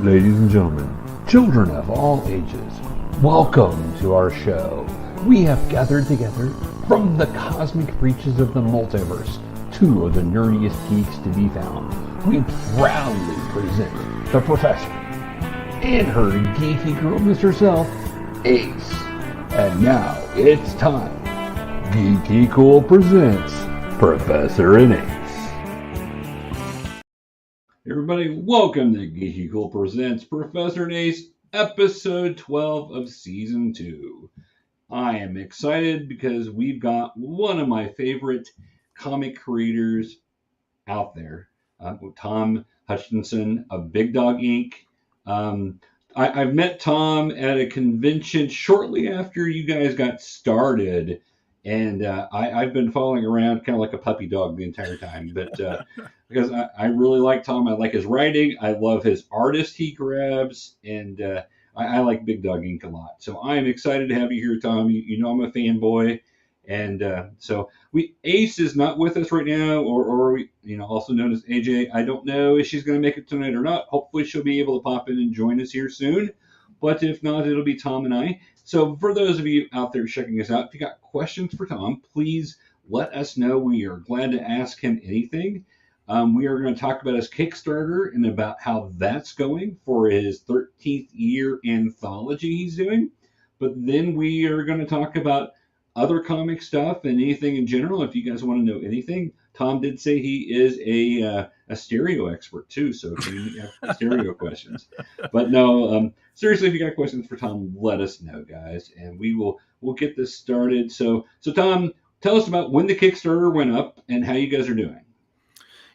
Ladies and gentlemen, children of all ages, welcome to our show. We have gathered together from the cosmic reaches of the multiverse, two of the nerdiest geeks to be found. We proudly present the professor and her geeky girlness herself, Ace. And now it's time. GeekyKOOL presents Professor and Ace. Everybody, welcome to GeekyKOOL presents Professor and Ace, episode 12 of season 2. I am excited because we've got one of my favorite comic creators out there, Tom Hutchison of Big Dog Ink. I've met Tom at a convention shortly after you guys got started, and I've been following around kind of like a puppy dog the entire time, but because I really like Tom. I like his writing. I love his artist he grabs, and I like Big Dog Ink a lot. So I'm excited to have you here, Tom. You know I'm a fanboy, and so Ace is not with us right now, or also known as AJ. I don't know if she's going to make it tonight or not. Hopefully she'll be able to pop in and join us here soon. But if not, it'll be Tom and I. So for those of you out there checking us out, if you got questions for Tom, please let us know. We are glad to ask him anything. We are going to talk about his Kickstarter and about how that's going for his 13th year anthology he's doing. But then we are going to talk about other comic stuff and anything in general. If you guys want to know anything, Tom did say he is a stereo expert too. So if you have stereo questions, but no, seriously, if you got questions for Tom, let us know, guys, and we'll get this started. So Tom, tell us about when the Kickstarter went up and how you guys are doing.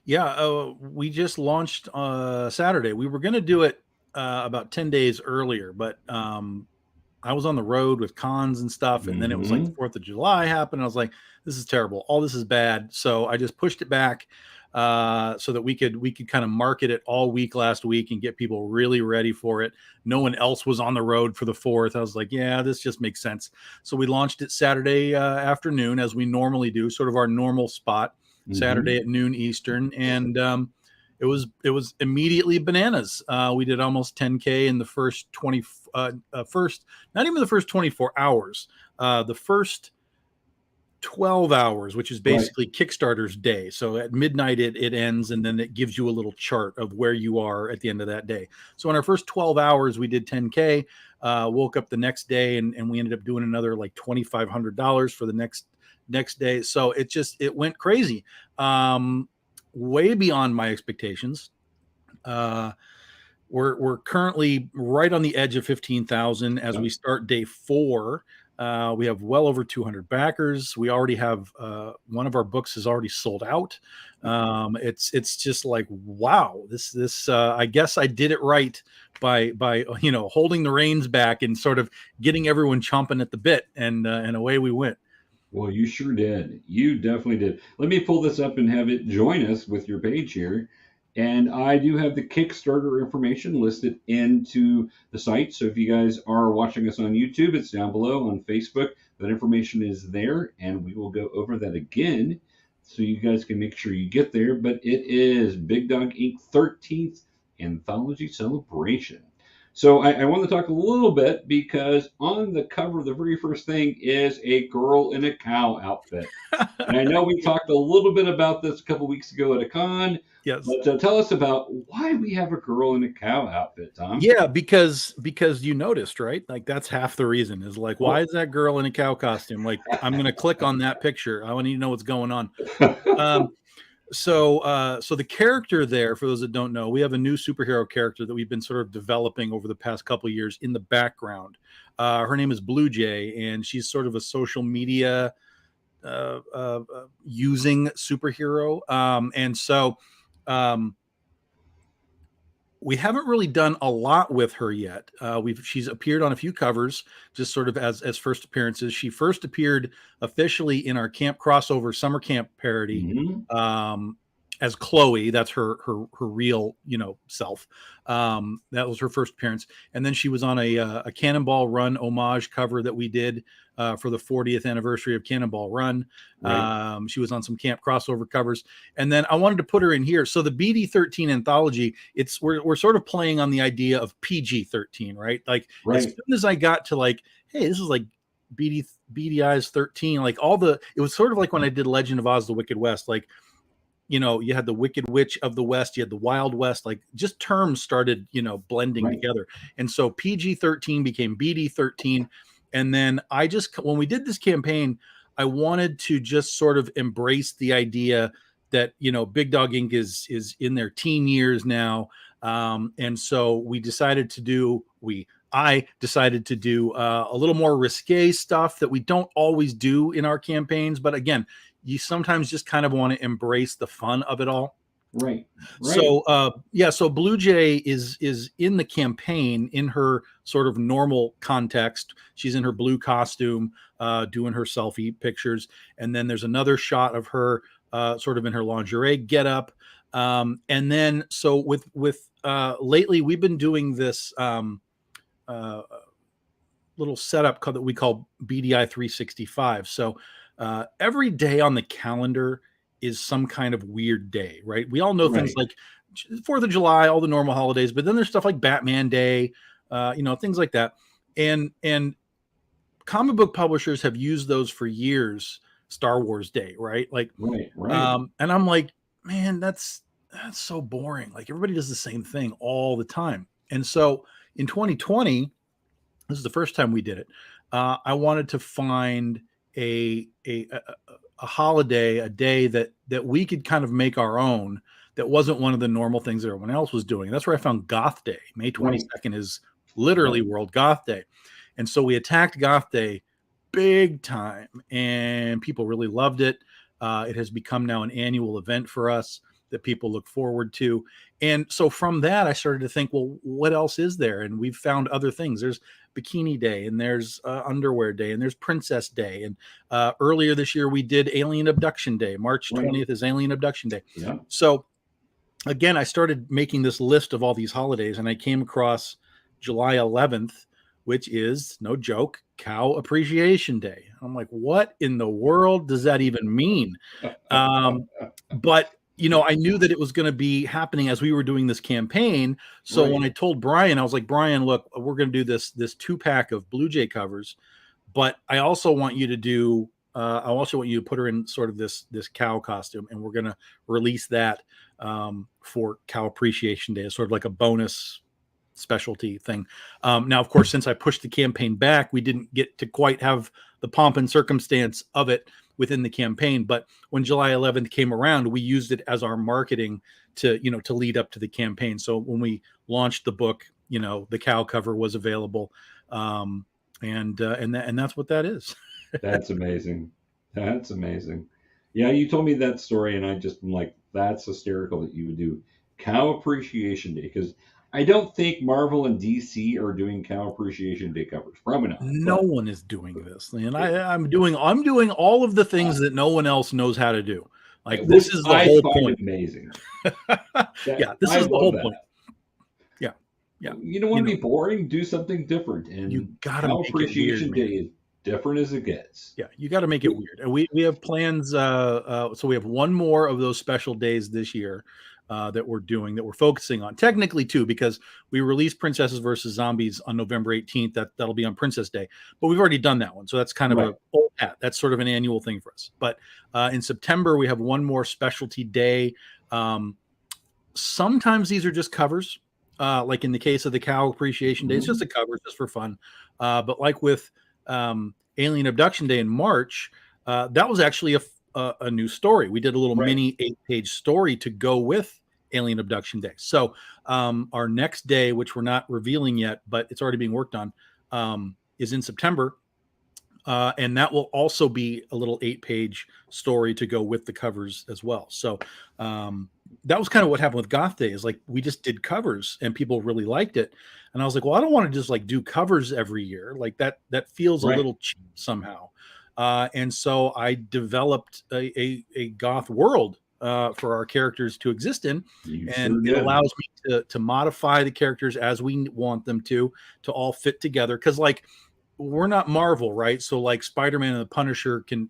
Yeah, we just launched Saturday. We were going to do it about 10 days earlier, but I was on the road with cons and stuff, and then it was like the 4th of July happened. And I was like, this is terrible. All this is bad. So I just pushed it back so that we could kind of market it all week last week and get people really ready for it. No one else was on the road for the 4th. I was like, yeah, this just makes sense. So we launched it Saturday afternoon, as we normally do, sort of our normal spot. Saturday at noon Eastern, and it was immediately bananas. We did almost 10K in the first not even the first 24 hours, the first 12 hours, which is basically right. Kickstarter's day. So at midnight it ends, and then it gives you a little chart of where you are at the end of that day. So in our first 12 hours, we did 10K. Woke up the next day, and we ended up doing another like $2,500 for the next day. So it went crazy, way beyond my expectations. We're currently right on the edge of 15,000 as we start day 4. We have well over 200 backers. We already have one of our books is already sold out. It's just like, wow, this I guess I did it right by holding the reins back and sort of getting everyone chomping at the bit, and away we went. Well, you sure did. You definitely did. Let me pull this up and have it join us with your page here. And I do have the Kickstarter information listed into the site. So if you guys are watching us on YouTube, it's down below. On Facebook, that information is there. And we will go over that again so you guys can make sure you get there. But it is Big Dog Ink 13th Anthology Celebration. So I want to talk a little bit because on the cover, the very first thing is a girl in a cow outfit. And I know we talked a little bit about this a couple weeks ago at a con. Yes. But tell us about why we have a girl in a cow outfit, Tom. Yeah, because you noticed, right? Like that's half the reason is like, why is that girl in a cow costume? Like I'm going to click on that picture. I want to know what's going on. So the character there, for those that don't know, we have a new superhero character that we've been sort of developing over the past couple of years in the background. Her name is Blue Jay, and she's sort of a social media using superhero. And so we haven't really done a lot with her yet. She's appeared on a few covers, just sort of as first appearances. She first appeared officially in our camp crossover summer camp parody as Chloe. That's her real, self. That was her first appearance. And then she was on a Cannonball Run homage cover that we did for the 40th anniversary of Cannonball Run. Right. She was on some camp crossover covers. And then I wanted to put her in here. So the BD13 anthology, we're sort of playing on the idea of PG-13, right? Like as soon as I got to like, hey, this is like BDI's 13, like it was sort of like when I did Legend of Oz, the Wicked West, like, you had the Wicked Witch of the West, you had the Wild West, like just terms started, blending together. And so PG-13 became BD-13. And then when we did this campaign, I wanted to just sort of embrace the idea that, Big Dog Ink is in their teen years now. And so I decided to do a little more risque stuff that we don't always do in our campaigns. But again, you sometimes just kind of want to embrace the fun of it all. Right. So, so Blue Jay is in the campaign in her sort of normal context. She's in her blue costume, doing her selfie pictures. And then there's another shot of her sort of in her lingerie getup. And then, so with lately we've been doing this little setup that we call BDI 365. So every day on the calendar is some kind of weird day, right? We all know things like 4th of July, all the normal holidays, but then there's stuff like Batman Day, things like that. And comic book publishers have used those for years. Star Wars Day, right? Like, and I'm like, man, that's so boring. Like everybody does the same thing all the time. And so in 2020, this is the first time we did it. I wanted to find a holiday, a day that we could kind of make our own, that wasn't one of the normal things that everyone else was doing. And that's where I found Goth Day. May 22nd is literally World Goth Day. And so we attacked Goth Day big time, and people really loved it. It has become now an annual event for us that people look forward to. And so from that, I started to think, well, what else is there? And we've found other things. There's Bikini Day, and there's Underwear Day, and there's Princess Day. And earlier this year, we did Alien Abduction Day. March 20th is Alien Abduction Day. Yeah. So again, I started making this list of all these holidays, and I came across July 11th, which is, no joke, Cow Appreciation Day. I'm like, what in the world does that even mean? But I knew that it was going to be happening as we were doing this campaign. So when I told Brian, I was like, Brian, look, we're going to do this 2-pack of Blue Jay covers, but I also want you to do, I also want you to put her in sort of this cow costume, and we're going to release that for Cow Appreciation Day, sort of like a bonus specialty thing. Now, of course, since I pushed the campaign back, we didn't get to quite have the pomp and circumstance of it within the campaign. But when July 11th came around, we used it as our marketing to lead up to the campaign. So when we launched the book, the cow cover was available. And that's what that is. That's amazing. That's amazing. Yeah, you told me that story, and I just am like, that's hysterical that you would do Cow Appreciation Day, because I don't think Marvel and DC are doing Cow Appreciation Day covers. Probably not. No one is doing this, and I'm doing all of the things that no one else knows how to do. Like, this is the whole point. Amazing. Yeah, this is the whole point. Yeah, yeah. You don't want to be boring. Do something different. And you gotta Cow make Appreciation it weird, Day is different as it gets. Yeah, you got to make it weird. And we have plans. So we have one more of those special days this year that we're focusing on. Technically 2, because we released Princesses versus Zombies on November 18th. That'll be on Princess Day, but we've already done that one. So that's kind of a old hat. That's sort of an annual thing for us. But in September, we have one more specialty day. Sometimes these are just covers. Like in the case of the Cow Appreciation Day, it's just a cover, just for fun. But like with Alien Abduction Day in March, that was actually a new story. We did a little mini 8-page story to go with Alien Abduction Day. So our next day, which we're not revealing yet, but it's already being worked on, is in September. And that will also be a little 8-page story to go with the covers as well. So that was kind of what happened with Goth Day, is like, we just did covers and people really liked it. And I was like, well, I don't want to just like do covers every year. Like that feels a little cheap somehow. And so I developed a goth world for our characters to exist in. You And sure it did. allows me to modify the characters as we want them to all fit together. Because like we're not Marvel, right? So like Spider-Man and the Punisher can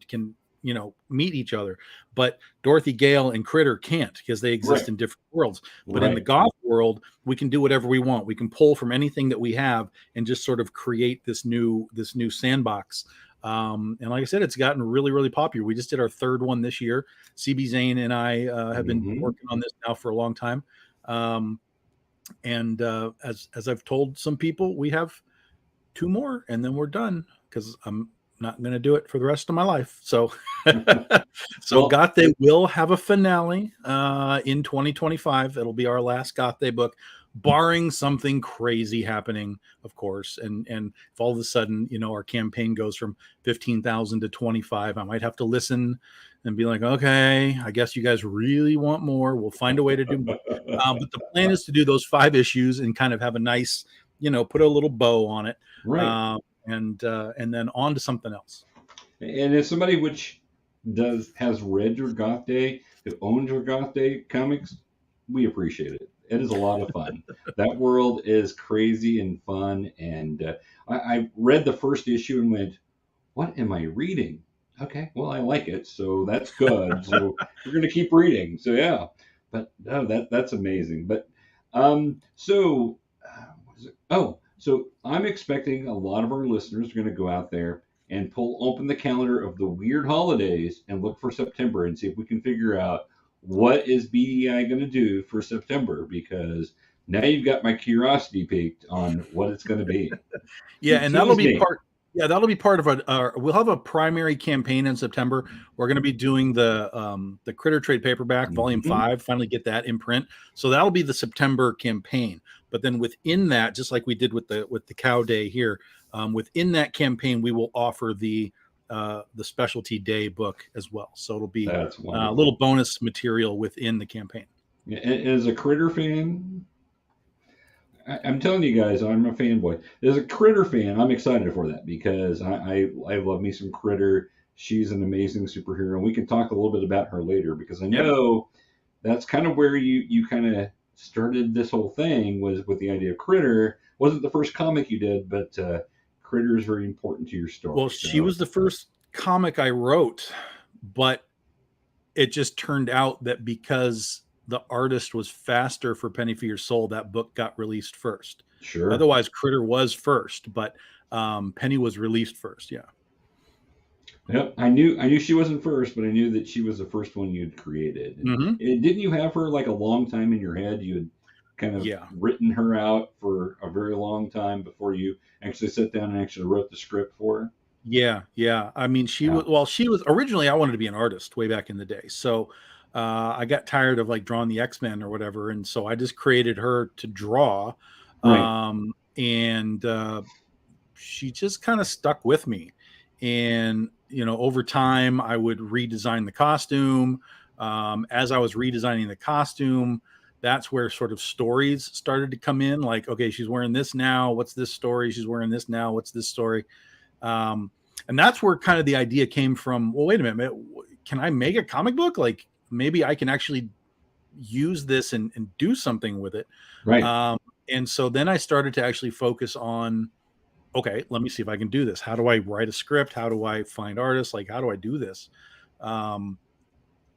meet each other, but Dorothy Gale and Critter can't because they exist Right. in different worlds. But in the Right. goth world, we can do whatever we want. We can pull from anything that we have and just sort of create this new sandbox. And like I said, it's gotten really, really popular. We just did our third one this year. CB Zane and I have been working on this now for a long time. And as I've told some people, we have 2 more and then we're done because I'm not going to do it for the rest of my life. So, Well, Gothe will have a finale in 2025. It'll be our last Gothe book, barring something crazy happening, of course. And if all of a sudden, our campaign goes from 15,000 to 25, I might have to listen and be like, okay, I guess you guys really want more. We'll find a way to do more. But the plan is to do those 5 issues and kind of have a nice, put a little bow on it. right. And then on to something else. And as somebody which has read your Goth Day, who owns your Goth Day comics, we appreciate it. It is a lot of fun. That world is crazy and fun. And I read the first issue and went, "What am I reading?" Okay, well I like it, so that's good. So we're gonna keep reading. So yeah, but no, that's amazing. But what is it? Oh, so I'm expecting a lot of our listeners are going to go out there and open the calendar of the weird holidays and look for September and see if we can figure out what is BDI going to do for September, because now you've got my curiosity piqued on what it's going to be. Yeah, and that'll be part. Yeah, that'll be part of we'll have a primary campaign in September. We're going to be doing the Critter Trade paperback, Volume 5. Finally get that in print. So that'll be the September campaign. But then within that, just like we did with the Cow Day here, within that campaign, we will offer the Specialty Day book as well. So it'll be a little bonus material within the campaign. As a Critter fan, I'm telling you guys, I'm a fanboy. As a Critter fan, I'm excited for that because I love me some Critter. She's an amazing superhero, and we can talk a little bit about her later because I know that's kind of where you kind of started this whole thing, was with the idea of Critter. Wasn't the first comic you did, but Critter is very important to your story. Well, she was the first comic I wrote, but it just turned out that because the artist was faster for Penny for Your Soul, that book got released first. Sure. Otherwise, Critter was first, but Penny was released first. Yeah. Yep. I knew she wasn't first, but I knew that she was the first one you'd created. And didn't you have her like a long time in your head? You had kind of written her out for a very long time before you actually sat down and actually wrote the script for her. Yeah. I mean, she was originally, I wanted to be an artist way back in the day. So I got tired of like drawing the X-Men or whatever. And so I just created her to draw. Right. And she just kind of stuck with me. And, over time I would redesign the costume. As I was redesigning the costume, that's where sort of stories started to come in. Like, okay, she's wearing this now. What's this story? She's wearing this now. What's this story? And that's where kind of the idea came from. Well, wait a minute. Can I make a comic book? Like maybe I can actually use this and do something with it. Right. And so then I started to actually focus on, okay, let me see if I can do this. How do I write a script? How do I find artists? Like, how do I do this? And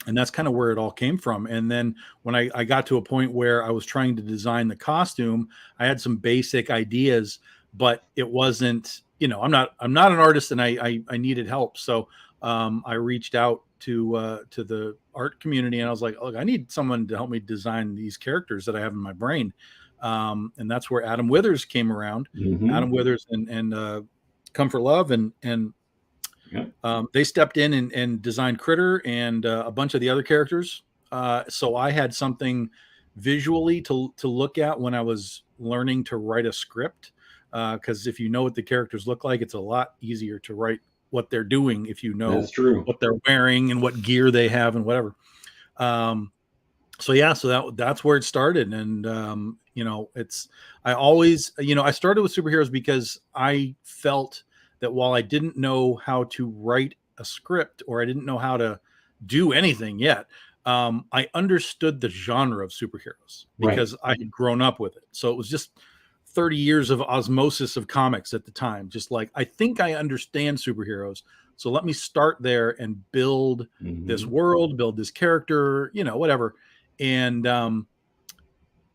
that's kind of where it all came from. And then when I got to a point where I was trying to design the costume, I had some basic ideas, but it wasn't, I'm not an artist and I needed help. So I reached out to the art community and I was like, look, I need someone to help me design these characters that I have in my brain. And that's where Adam Withers came around. Adam Withers and Comfort Love and they stepped in and designed Critter and a bunch of the other characters. So I had something visually to look at when I was learning to write a script. Because if you know what the characters look like, it's a lot easier to write what they're doing if you know what they're wearing and what gear they have and whatever. So that's where it started. And, I always, I started with superheroes because I felt that while I didn't know how to write a script or I didn't know how to do anything yet, I understood the genre of superheroes Right. because I had grown up with it. So it was just 30 years of osmosis of comics at the time. Just like, I think I understand superheroes. So let me start there and build this Mm-hmm. world, build this character, whatever. And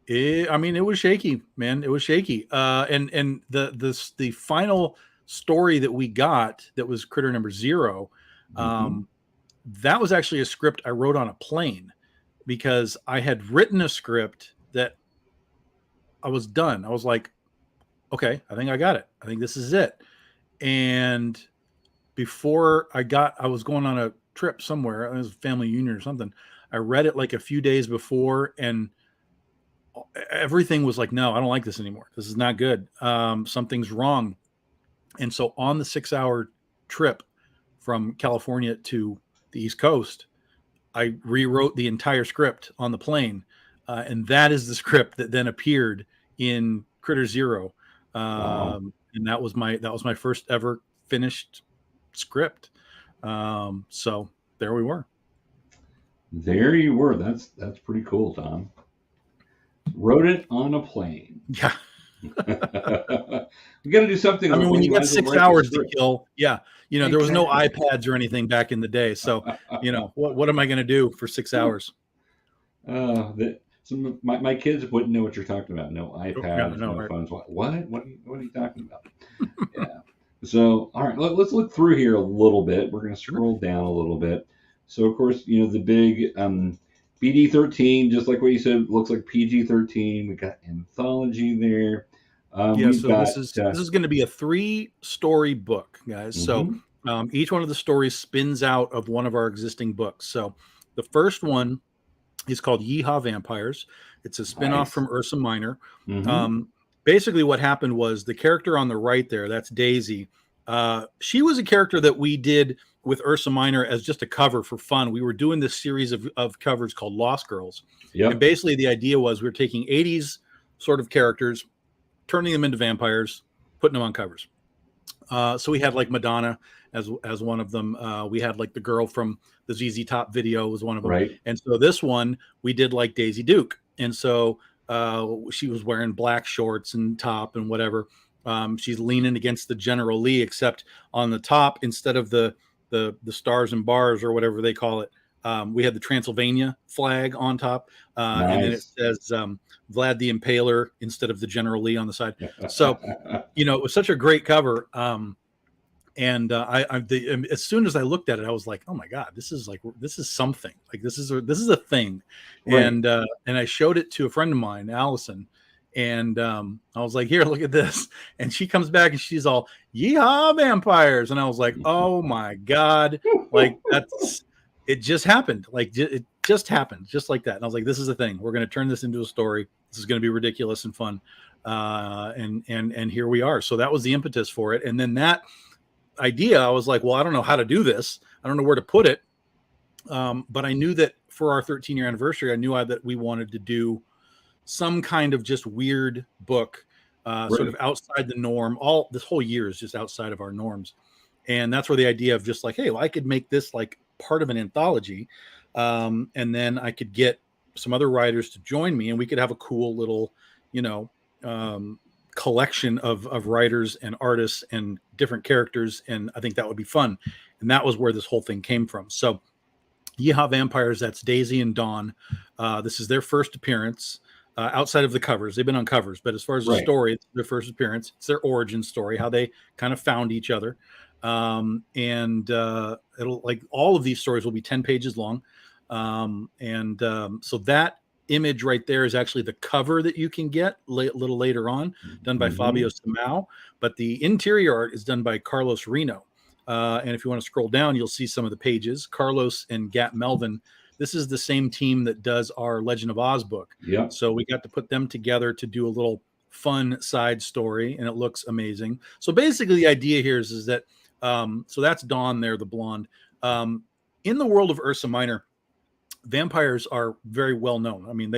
it was shaky, man. It was shaky. And the final story that we got, that was Critter number 0, Mm-hmm. that was actually a script I wrote on a plane, because I had written a script that I was done. I was like, okay, I think I got it. I think this is it. And before I was going on a trip somewhere, it was a family union or something. I read it like a few days before, and everything was like, no, I don't like this anymore. This is not good. Something's wrong. And so on the 6-hour trip from California to the East Coast, I rewrote the entire script on the plane. And that is the script that then appeared in Critter 0. Wow. And that was my first ever finished script. So there we were. There you were. That's pretty cool, Tom. Wrote it on a plane. Yeah. We got to do something. I mean, when you got 6 hours to kill, yeah, there was no Exactly. iPads or anything back in the day. So, what am I going to do for 6 hours? So my kids wouldn't know what you're talking about. No Yeah, iPads, no, no right. phones. What? What are you talking about? Yeah. So, all right, let's look through here a little bit. We're going to Sure. scroll down a little bit. So, of course, the big BD-13, just like what you said, looks like PG-13. We got anthology there. Yeah, We've so got. this is going to be a 3-story book, guys. So Mhm. each one of the stories spins out of one of our existing books. So the first one is called Yeehaw Vampires. It's a spinoff Nice. from Ursa Minor. Mm-hmm. Basically, what happened was the character on the right there, that's Daisy. She was a character that we did with Ursa Minor as just a cover for fun. We were doing this series of covers called Lost Girls. And Yep. basically, the idea was we were taking 80s sort of characters, turning them into vampires, putting them on covers. So we had like Madonna as one of them. We had like the girl from the ZZ Top video was one of them. Right. And so this one we did like Daisy Duke. And so she was wearing black shorts and top and whatever. She's leaning against the General Lee, except on the top, instead of the stars and bars or whatever they call it, we had the Transylvania flag on top, and then it Nice. says Vlad the Impaler instead of the General Lee on the side. So it was such a great cover. And as soon as I looked at it, I was like, "Oh my god, this is something. Like this is a thing." Right. And I showed it to a friend of mine, Allison, and I was like, "Here, look at this." And she comes back and she's all, "Yeehaw, vampires!" And I was like, "Oh my god, like it just happened. Like it just happened, just like that." And I was like, "This is the thing. We're going to turn this into a story. This is going to be ridiculous and fun." And here we are. So that was the impetus for it. And then that idea, I was like, well, I don't know how to do this. I don't know where to put it. But I knew that for our 13-year anniversary, I knew that we wanted to do some kind of just weird book, sort of outside the norm. This whole year is just outside of our norms. And that's where the idea of just like, hey, well, I could make this like part of an anthology. And then I could get some other writers to join me and we could have a cool little, collection of writers and artists and different characters. And I think that would be fun. And that was where this whole thing came from. So Yeehaw Vampires, that's Daisy and Dawn. This is their first appearance outside of the covers. They've been on covers, but as far as the story, it's their first appearance. It's their origin story, how they kind of found each other. It'll like all of these stories will be 10 pages long. So that image right there is actually the cover that you can get a little later on, done by Fabio Simao, but the interior art is done by Carlos Reno. And if you want to scroll down, you'll see some of the pages. Carlos and Gat Melvin, this is the same team that does our Legend of Oz book. Yep. So we got to put them together to do a little fun side story, and it looks amazing. So basically the idea here is that, so that's Dawn there, the blonde. In the world of Ursa Minor, vampires are very well known. I mean,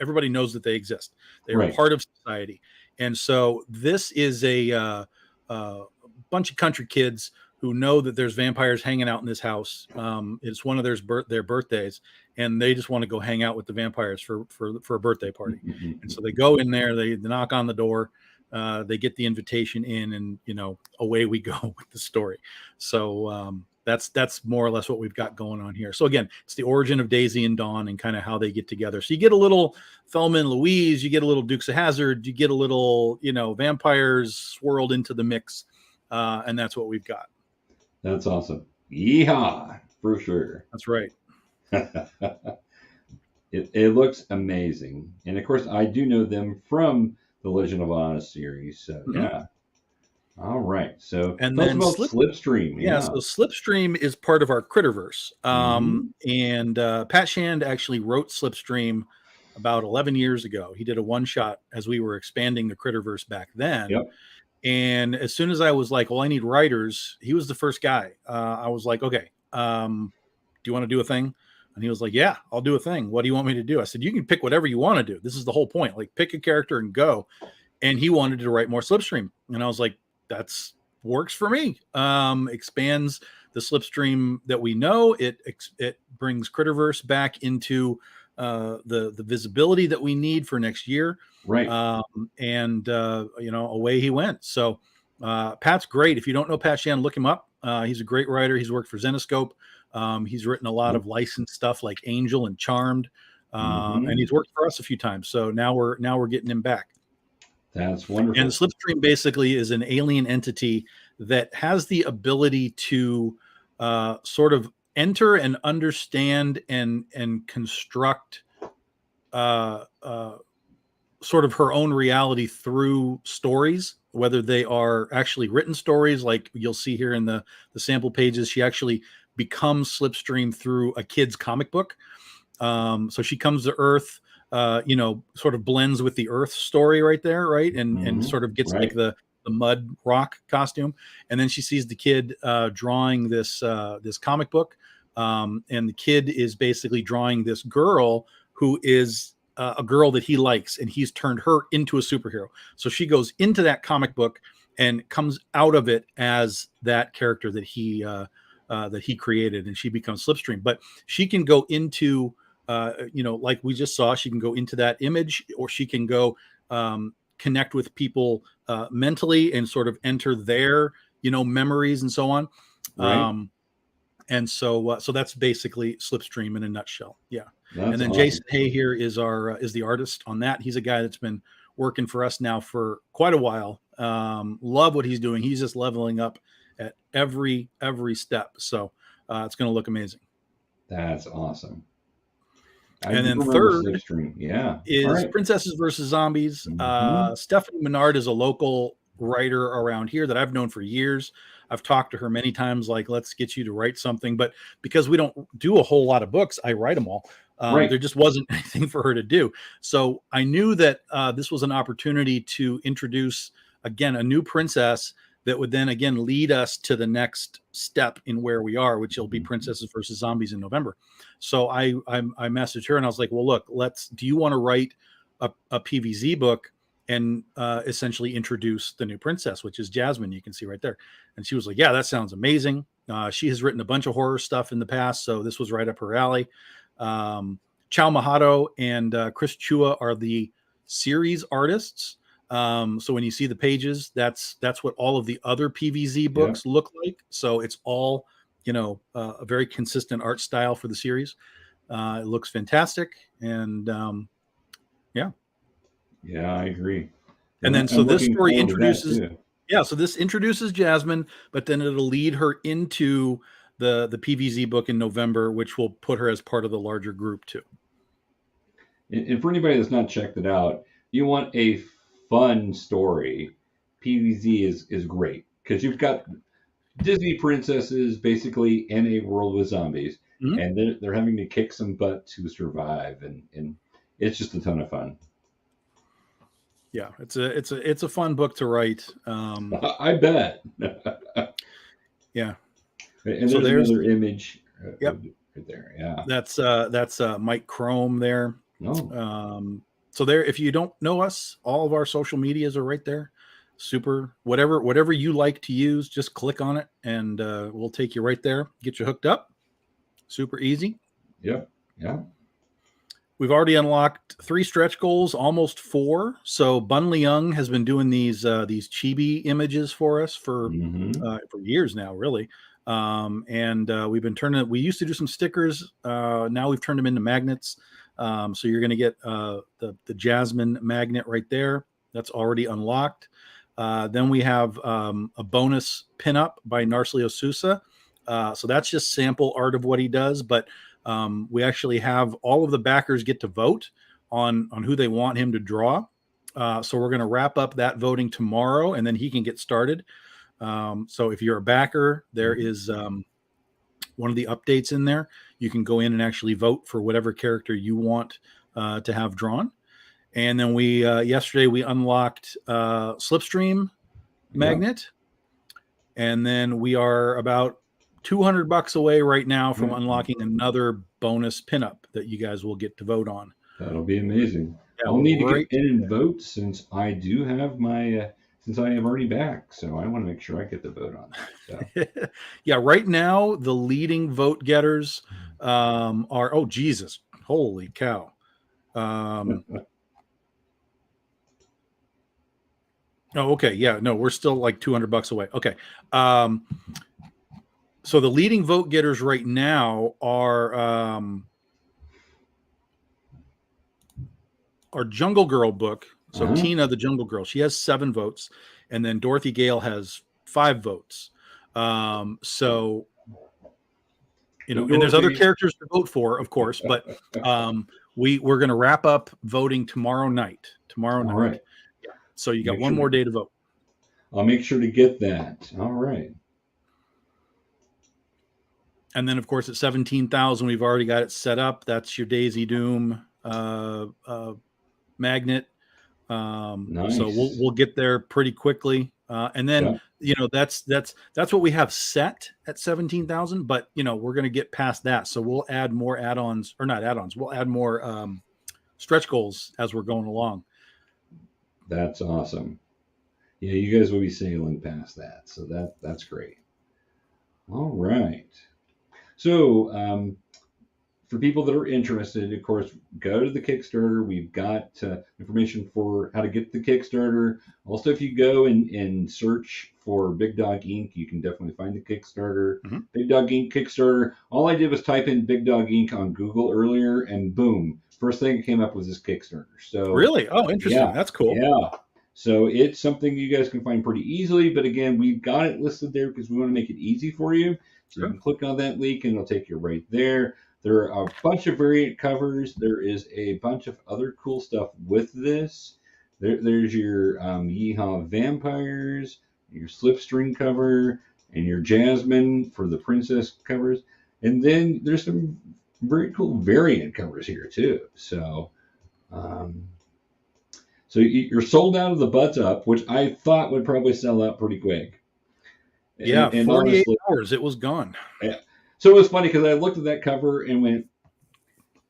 everybody knows that they exist. They are part of society. And so this is a bunch of country kids who know that there's vampires hanging out in this house. It's one of their birthdays, and they just want to go hang out with the vampires for a birthday party. And so they go in there, they knock on the door, they get the invitation in, and away we go with the story. So that's more or less what we've got going on here. So again, it's the origin of Daisy and Dawn and kind of how they get together. So you get a little Thelma and Louise, you get a little Dukes of Hazzard, you get a little vampires swirled into the mix, and that's what we've got. That's awesome. Yeehaw, for sure. That's right. It looks amazing. And of course, I do know them from the Legend of Anna series. So, yeah. All right. So, and tell us then about Slipstream. Yeah, so Slipstream is part of our Critterverse. And Pat Shand actually wrote Slipstream about 11 years ago. He did a one-shot as we were expanding the Critterverse back then. Yep. And as soon as I was like, well, I need writers, he was the first guy. I was like, okay, do you want to do a thing? And he was like, yeah, I'll do a thing. What do you want me to do? I said, you can pick whatever you want to do. This is the whole point. Like, pick a character and go. And he wanted to write more Slipstream. And I was like, that's works for me. Expands the Slipstream that we know. It brings Critterverse back into the visibility that we need for next year. Right. Away he went. So Pat's great. If you don't know Pat Shand, look him up. He's a great writer. He's worked for Zenoscope. He's written a lot of licensed stuff like Angel and Charmed. And he's worked for us a few times. So now we're getting him back. That's wonderful. And Slipstream basically is an alien entity that has the ability to sort of enter and understand and construct sort of her own reality through stories, whether they are actually written stories, like you'll see here in the sample pages. She actually becomes Slipstream through a kid's comic book. So she comes to Earth, sort of blends with the Earth story right there, right? And sort of gets like the mud rock costume. And then she sees the kid drawing this comic book. And the kid is basically drawing this girl who is a girl that he likes, and he's turned her into a superhero. So she goes into that comic book and comes out of it as that character that he created, and she becomes Slipstream. But she can go into like we just saw, she can go into that image, or she can go connect with people mentally and sort of enter their memories and so on. Right. And so that's basically Slipstream in a nutshell. Yeah. That's and then awesome. Jason Hay here is the artist on that. He's a guy that's been working for us now for quite a while. Love what he's doing. He's just leveling up at every step. So it's going to look amazing. That's awesome. And then third is Princesses versus Zombies. Stephanie Menard is a local writer around here that I've known for years. I've talked to her many times, like, let's get you to write something. But because we don't do a whole lot of books, I write them all. There just wasn't anything for her to do. So I knew that this was an opportunity to introduce, again, a new princess that would then, again, lead us to the next step in where we are, which will be Princesses versus Zombies in November. So I messaged her and I was like, well, look, do you want to write a PVZ book and essentially introduce the new princess, which is Jasmine, you can see right there. And she was like, yeah, that sounds amazing. She has written a bunch of horror stuff in the past, so this was right up her alley. Chow Mahato and Chris Chua are the series artists. So when you see the pages, that's what all of the other PVZ books look like. So it's all, a very consistent art style for the series. It looks fantastic. And Yeah, I agree. And then so this story introduces, so this introduces Jasmine, but then it'll lead her into the PVZ book in November, which will put her as part of the larger group too. And for anybody that's not checked it out, you want a fun story, PVZ is great, because you've got Disney princesses basically in a world with zombies, and they're having to kick some butt to survive, and it's just a ton of fun. Yeah, it's a fun book to write. I bet. Yeah. And so there's another image. Right there. Yeah. That's Mike Chrome there. Oh. So there, if you don't know us, all of our social medias are right there. super, whatever you like to use, just click on it and we'll take you right there, get you hooked up. Super easy. Yep. Yeah. We've already unlocked 3 stretch goals, almost 4. So Bunley Young has been doing these chibi images for us for years now, really. We've been turning. We used to do some stickers. Now we've turned them into magnets. So you're going to get the Jasmine magnet right there. That's already unlocked. Then we have a bonus pinup by Narcelio Sousa. So that's just sample art of what he does, but we actually have all of the backers get to vote on who they want him to draw. So we're going to wrap up that voting tomorrow, and then he can get started. So if you're a backer, there is one of the updates in there. You can go in and actually vote for whatever character you want to have drawn. And then we yesterday we unlocked Slipstream magnet, and then we are about $200 away right now from unlocking another bonus pinup that you guys will get to vote on. That'll be amazing. I'll need to get in and vote since I do have my since I am already back, so I want to make sure I get the vote on that. So. Yeah, right now the leading vote getters are, oh Jesus, holy cow. Oh, okay. Yeah, no, we're still like $200 away. Okay. So the leading vote getters right now are Jungle Girl book. So Tina, the Jungle Girl, she has 7 votes, and then Dorothy Gale has 5 votes. So and there's other characters to vote for, of course, but we're going to wrap up voting tomorrow night. All right. Yeah. So you got one more day to vote. I'll make sure to get that. All right. And then, of course, at 17,000, we've already got it set up. That's your Daisy Doom magnet. Nice. So we'll get there pretty quickly. And then, that's what we have set at 17,000. But, we're going to get past that. So we'll add more add-ons, or not add-ons. We'll add more stretch goals as we're going along. That's awesome. Yeah, you guys will be sailing past that. So that's great. All right. So, for people that are interested, of course, go to the Kickstarter. We've got information for how to get the Kickstarter. Also, if you go and search for Big Dog Ink, you can definitely find the Kickstarter. Big Dog Ink Kickstarter. All I did was type in Big Dog Ink on Google earlier, and boom, first thing that came up was this Kickstarter. So really? Oh, interesting. Yeah, that's cool. Yeah. So it's something you guys can find pretty easily. But again, we've got it listed there because we want to make it easy for you. So you can click on that link and it'll take you right there. There are a bunch of variant covers. There is a bunch of other cool stuff with this. There's your Yeehaw Vampires, your Slipstream cover, and your Jasmine for the Princess covers. And then there's some very cool variant covers here too. So, so you're sold out of the butts up, which I thought would probably sell out pretty quick. Yeah, and 48 hours, it was gone. Yeah. So it was funny because I looked at that cover and went,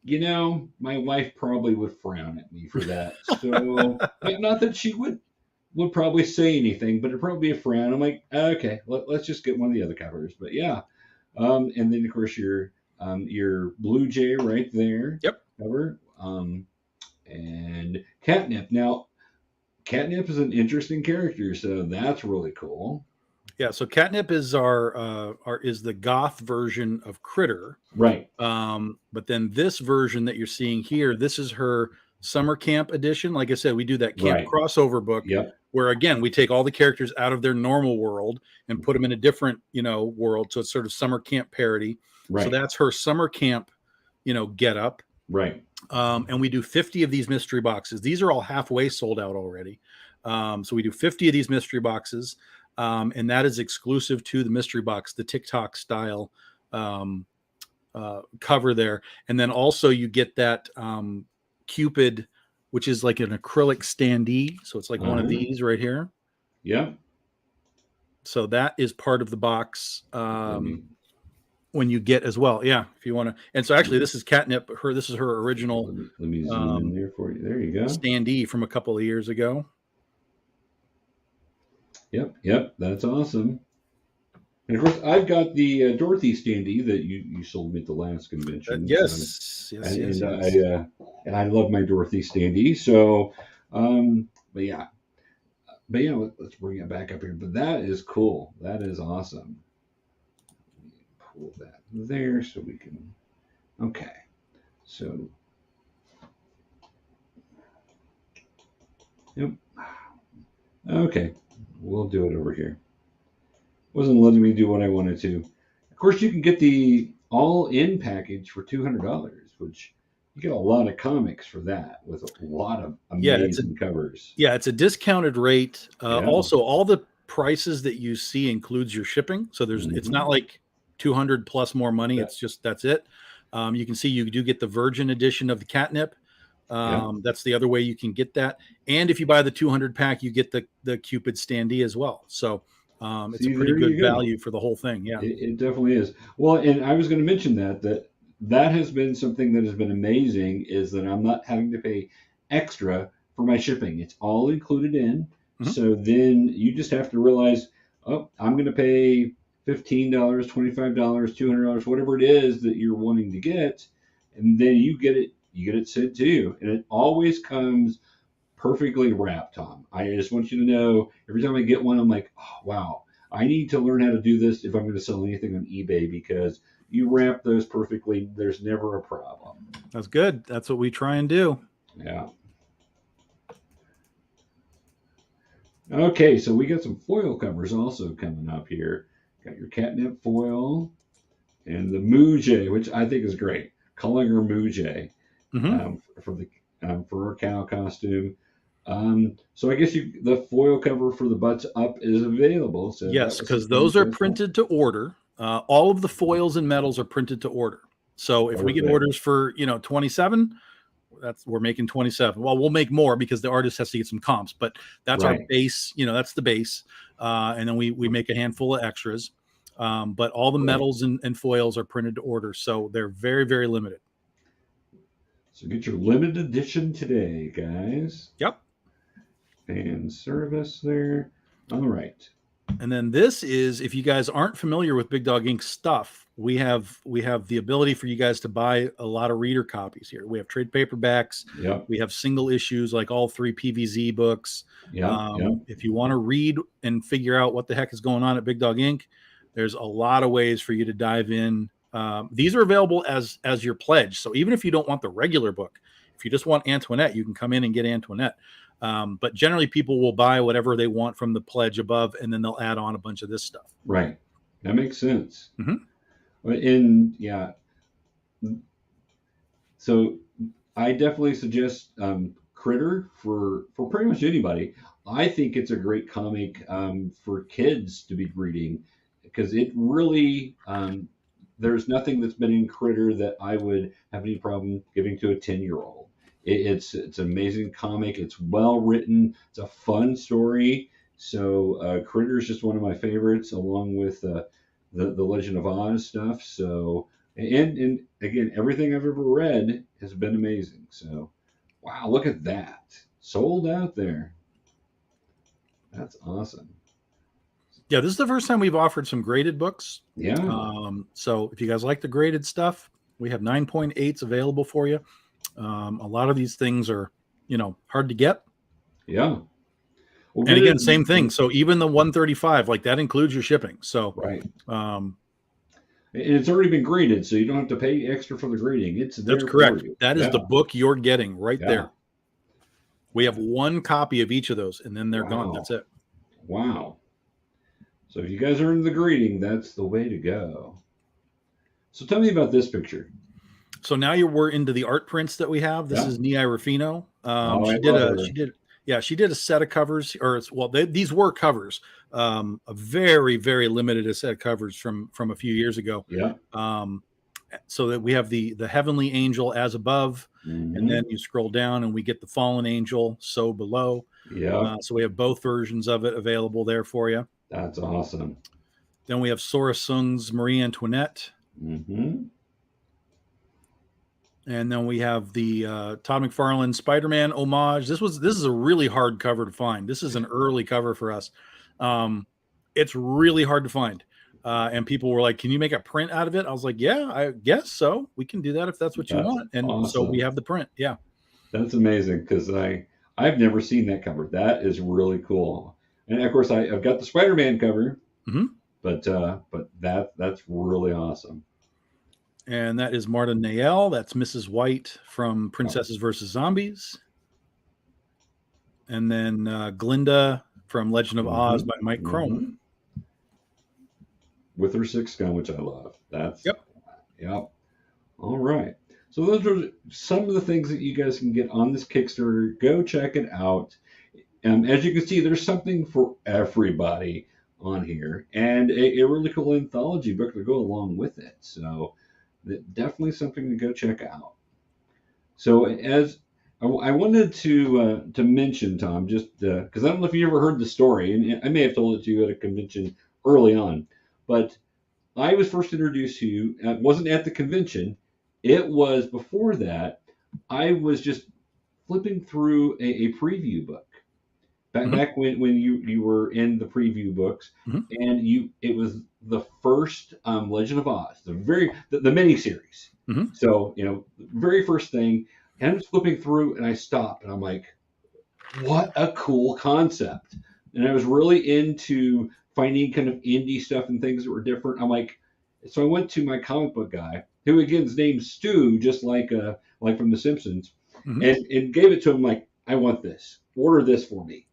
my wife probably would frown at me for that. So, not that she would probably say anything, but it'd probably be a frown. I'm like, okay, let's just get one of the other covers. But yeah, and then of course your Blue Jay right there. Yep. Cover. And Catnip. Now, Catnip is an interesting character, so that's really cool. Yeah, so Catnip is is the goth version of Critter. Right. But then this version that you're seeing here, this is her summer camp edition. Like I said, we do that camp crossover book where again we take all the characters out of their normal world and put them in a different, world. So it's sort of summer camp parody. Right. So that's her summer camp, get up. Right. And we do 50 of these mystery boxes. These are all halfway sold out already. So we do 50 of these mystery boxes. And that is exclusive to the mystery box, the TikTok style cover there. And then also you get that Cupid, which is like an acrylic standee. So it's like one of these right here. Yeah. So that is part of the box when you get as well. Yeah, if you want to. And so actually this is Catnip. This is her original. Let me zoom in there for you. There you go. Standee from a couple of years ago. Yep. That's awesome. And of course, I've got the Dorothy standee that you sold me at the last convention. So, Yes, yes, and yes, and yes. I love my Dorothy standee. So, but yeah, let's bring it back up here. But that is cool. That is awesome. Pull that there so we can. Okay. So, yep. Okay. We'll do it over here. Wasn't letting me do what I wanted to. Of course, you can get the all-in package for $200, which you get a lot of comics for that with a lot of Yeah, amazing covers. it's a discounted rate. Yeah. Also, all the prices that you see includes your shipping. So it's not Hmm. like 200 plus more money. Yeah. It's just that's it. You can see you do get the Virgin edition of the Catnip. Yeah. That's the other way you can get that. And if you buy the 200 pack, you get the Cupid standee as well. So it's a See, pretty there good you go. value for the whole thing. Yeah. It definitely is. Well, and I was going to mention that has been something that has been amazing is that I'm not having to pay extra for my shipping. It's all included in. Mhm. So then you just have to realize, oh, I'm going to pay $15, $25, $200, whatever it is that you're wanting to get, and then you get it. You get it sent to you, and it always comes perfectly wrapped, Tom. I just want you to know every time I get one, I'm like, oh, wow, I need to learn how to do this if I'm going to sell anything on eBay because you wrap those perfectly. There's never a problem. That's good. That's what we try and do. Yeah. Okay, so we got some foil covers also coming up here. Got your catnip foil and the Moojay, which I think is great. Cullinger Moojay Hmm. for the for our cow costume. So I guess the foil cover for the Butts Up is available. So that Yes, was because something you those are guys want. printed to order. All of the foils and metals are printed to order. So if we get Perfect. orders for 27, we're making 27. Well, we'll make more because the artist has to get some comps, but that's our Right. base. That's the base, and then we make a handful of extras. But all the Right. metals and foils are printed to order, so they're very, very limited. So get your limited edition today, guys. Yep. Fan service there. All right. And then this is, if you guys aren't familiar with Big Dog Ink stuff, we have the ability for you guys to buy a lot of reader copies here. We have trade paperbacks, Yep. we have single issues like all 3 PVZ books. Yep. Yep. If you want to read and figure out what the heck is going on at Big Dog Ink, there's a lot of ways for you to dive in. These are available as your pledge. So even if you don't want the regular book, if you just want Antoinette, you can come in and get Antoinette. But generally, people will buy whatever they want from the pledge above, and then they'll add on a bunch of this stuff. Right. That makes sense. Mm-hmm. And yeah, so I definitely suggest Critter for pretty much anybody. I think it's a great comic for kids to be reading because it really there's nothing that's been in Critter that I would have any problem giving to a 10-year-old. It's an amazing comic. It's well written. It's a fun story. So Critter is just one of my favorites, along with the Legend of Oz stuff. So and again, everything I've ever read has been amazing. So wow, look at that, sold out there. That's awesome. Yeah, this is the first time we've offered some graded books. Yeah, So if you guys like the graded stuff, we have 9.8s available for you. A lot of these things are, hard to get. yeah. Well, And get again, it. same thing. So even the 135, like that includes your shipping. So, Right. um, And it's already been graded, so you don't have to pay extra for the grading. It's that's there for correct. you. That is the Yeah, book you're getting right yeah. there. We have one copy of each of those, and then they're gone. That's Wow, it. wow. So if you guys are into the grading, that's the way to go. So tell me about this picture. So now we're into the art prints that we have. This Yeah. is Nia Rufino. Oh, I She did love a her. she did a set of covers, these were covers, a very, very limited set of covers from a few years ago. Yeah. So that we have the heavenly angel as above, and then Hmm. you scroll down and we get the fallen angel so below. Yep. So we have both versions of it available there for you. That's awesome. Then we have Sora Sung's Marie Antoinette. Hmm. And then we have the Todd McFarlane Spider-Man homage. This is a really hard cover to find. This is an early cover for us. It's really hard to find. And people were like, can you make a print out of it? I was like, yeah, I guess so. We can do that if that's what you want. And so we have the print. Yeah. That's amazing because I've never seen that cover. That is really cool. And of course I've got the Spider-Man cover, but that's really awesome. And that is Marta Nayel. That's Mrs. White from Princesses versus Zombies. And then Glinda from Legend of Oz by Mike Crone. With her 6 gun, which I love. That's yep. All right. So those are some of the things that you guys can get on this Kickstarter. Go check it out. As you can see, there's something for everybody on here, and a really cool anthology book to go along with it. So definitely something to go check out. So as I wanted to mention, Tom, just because I don't know if you ever heard the story, and I may have told it to you at a convention early on, but I was first introduced to you. It wasn't at the convention. It was before that. I was just flipping through a preview book back when you were in the preview books, and it was the first Legend of Oz, the mini series. So the very first thing, and I'm just flipping through, and I stopped, and I'm like, what a cool concept! And I was really into finding kind of indie stuff and things that were different. I'm like, so I went to my comic book guy, who again is named Stu, just like from The Simpsons, and gave it to him like, I want this. Order this for me.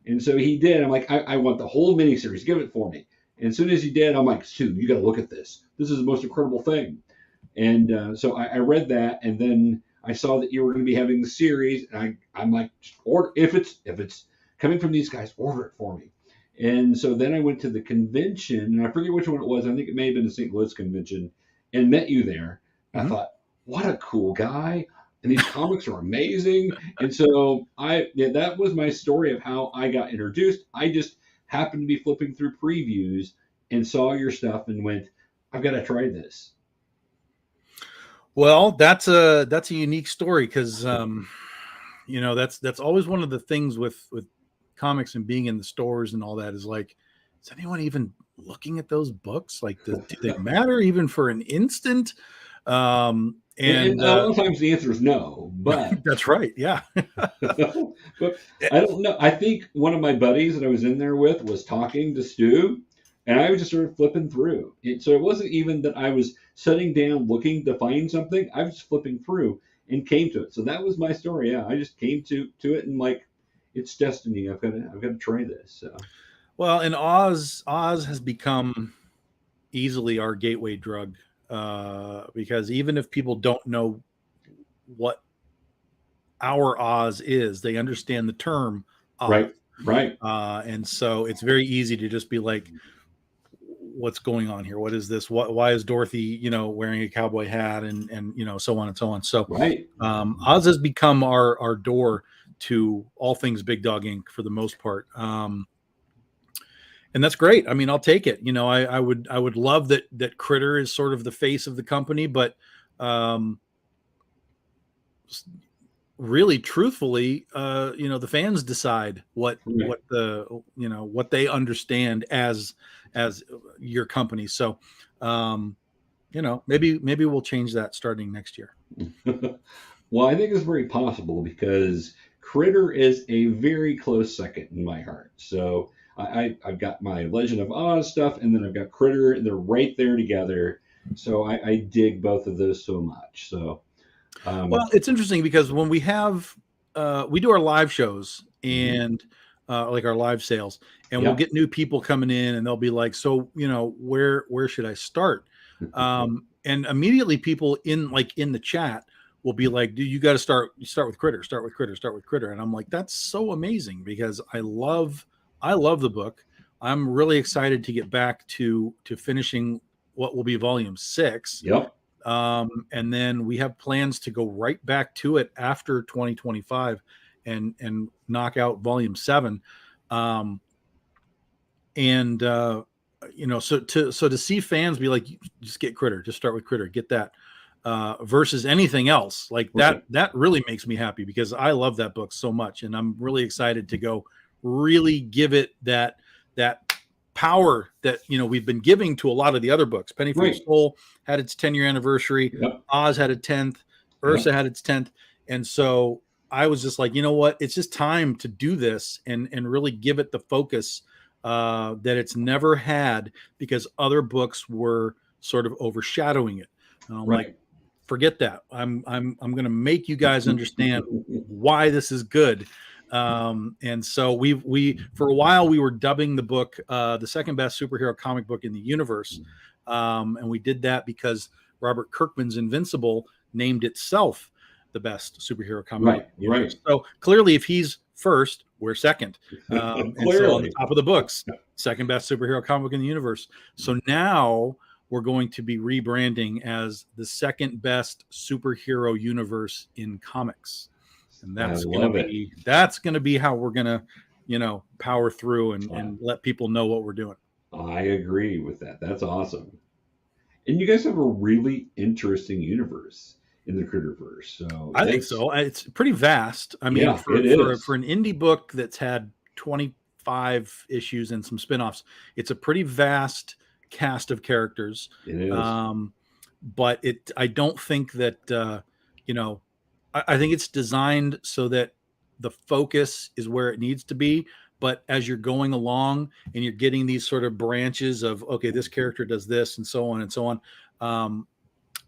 And so he did. I'm like, I want the whole miniseries. Give it for me. And as soon as he did, I'm like, Stu, you got to look at this. This is the most incredible thing. And so I read that, and then I saw that you were going to be having the series, and I'm like, order if it's coming from these guys, order it for me. And so then I went to the convention, and I forget which one it was. I think it may have been the St. Louis convention, and met you there. I thought, what a cool guy. And these comics are amazing. And so that was my story of how I got introduced. I just happened to be flipping through previews and saw your stuff and went, I've got to try this. Well, that's a unique story because that's always one of the things with comics and being in the stores and all that is like, is anyone even looking at those books? Like, do they matter even for an instant? And a lot of times the answer is no, but that's right. Yeah. But I don't know. I think one of my buddies that I was in there with was talking to Stu, and I was just sort of flipping through it. So it wasn't even that I was sitting down looking to find something. I was just flipping through and came to it. So that was my story. Yeah. I just came to it and like, it's destiny. I've got to try this. So. Well, and Oz has become easily our gateway drug. Because even if people don't know what our Oz is, they understand the term Oz. Right. And so it's very easy to just be like, what's going on here? What is this? Why is Dorothy, wearing a cowboy hat and so on and so on. So Oz has become our door to all things Big Dog Ink for the most part. And that's great. I mean, I'll take it. I would love that Critter is sort of the face of the company, but really, truthfully, the fans decide what they understand as your company. So, maybe we'll change that starting next year. Well, I think it's very possible because Critter is a very close second in my heart. So. I've got my Legend of Oz stuff, and then I've got Critter, and they're right there together. So I dig both of those so much. So, well, it's interesting because when we have we do our live shows and like our live sales, and we'll get new people coming in, and they'll be like, "So, where should I start?" And immediately people in the chat will be like, "Dude, you got to start with Critter, start with Critter," and I'm like, "That's so amazing because I love the book. I'm really excited to get back to finishing what will be volume 6. Yep. And then we have plans to go right back to it after 2025 and knock out volume 7. So to see fans be like, just get Critter, just start with Critter, get that, versus anything else like that really makes me happy because I love that book so much. And I'm really excited to go really give it that that power that, you know, we've been giving to a lot of the other books. Penny for the Soul had its 10-year anniversary. Yep. Oz had a 10th. Ursa had its 10th. And so I was just like, you know what? It's just time to do this and really give it the focus that it's never had, because other books were sort of overshadowing it. And I'm like, forget that. I'm going to make you guys understand why this is good. And so we for a while we were dubbing the book the second best superhero comic book in the universe, and we did that because Robert Kirkman's Invincible named itself the best superhero comic book in the universe. So clearly, if he's first, we're second, and so on the top of the books, second best superhero comic book in the universe. So now we're going to be rebranding as the second best superhero universe in comics. And that's going to be how we're going to, you know, power through and let people know what we're doing. I agree with that. That's awesome. And you guys have a really interesting universe in the Critterverse. So I think so. It's pretty vast. I mean, for an indie book that's had 25 issues and some spinoffs, it's a pretty vast cast of characters. It is. But I don't think that, you know, I think it's designed so that the focus is where it needs to be. But as you're going along and you're getting these sort of branches of, okay, this character does this and so on and so on,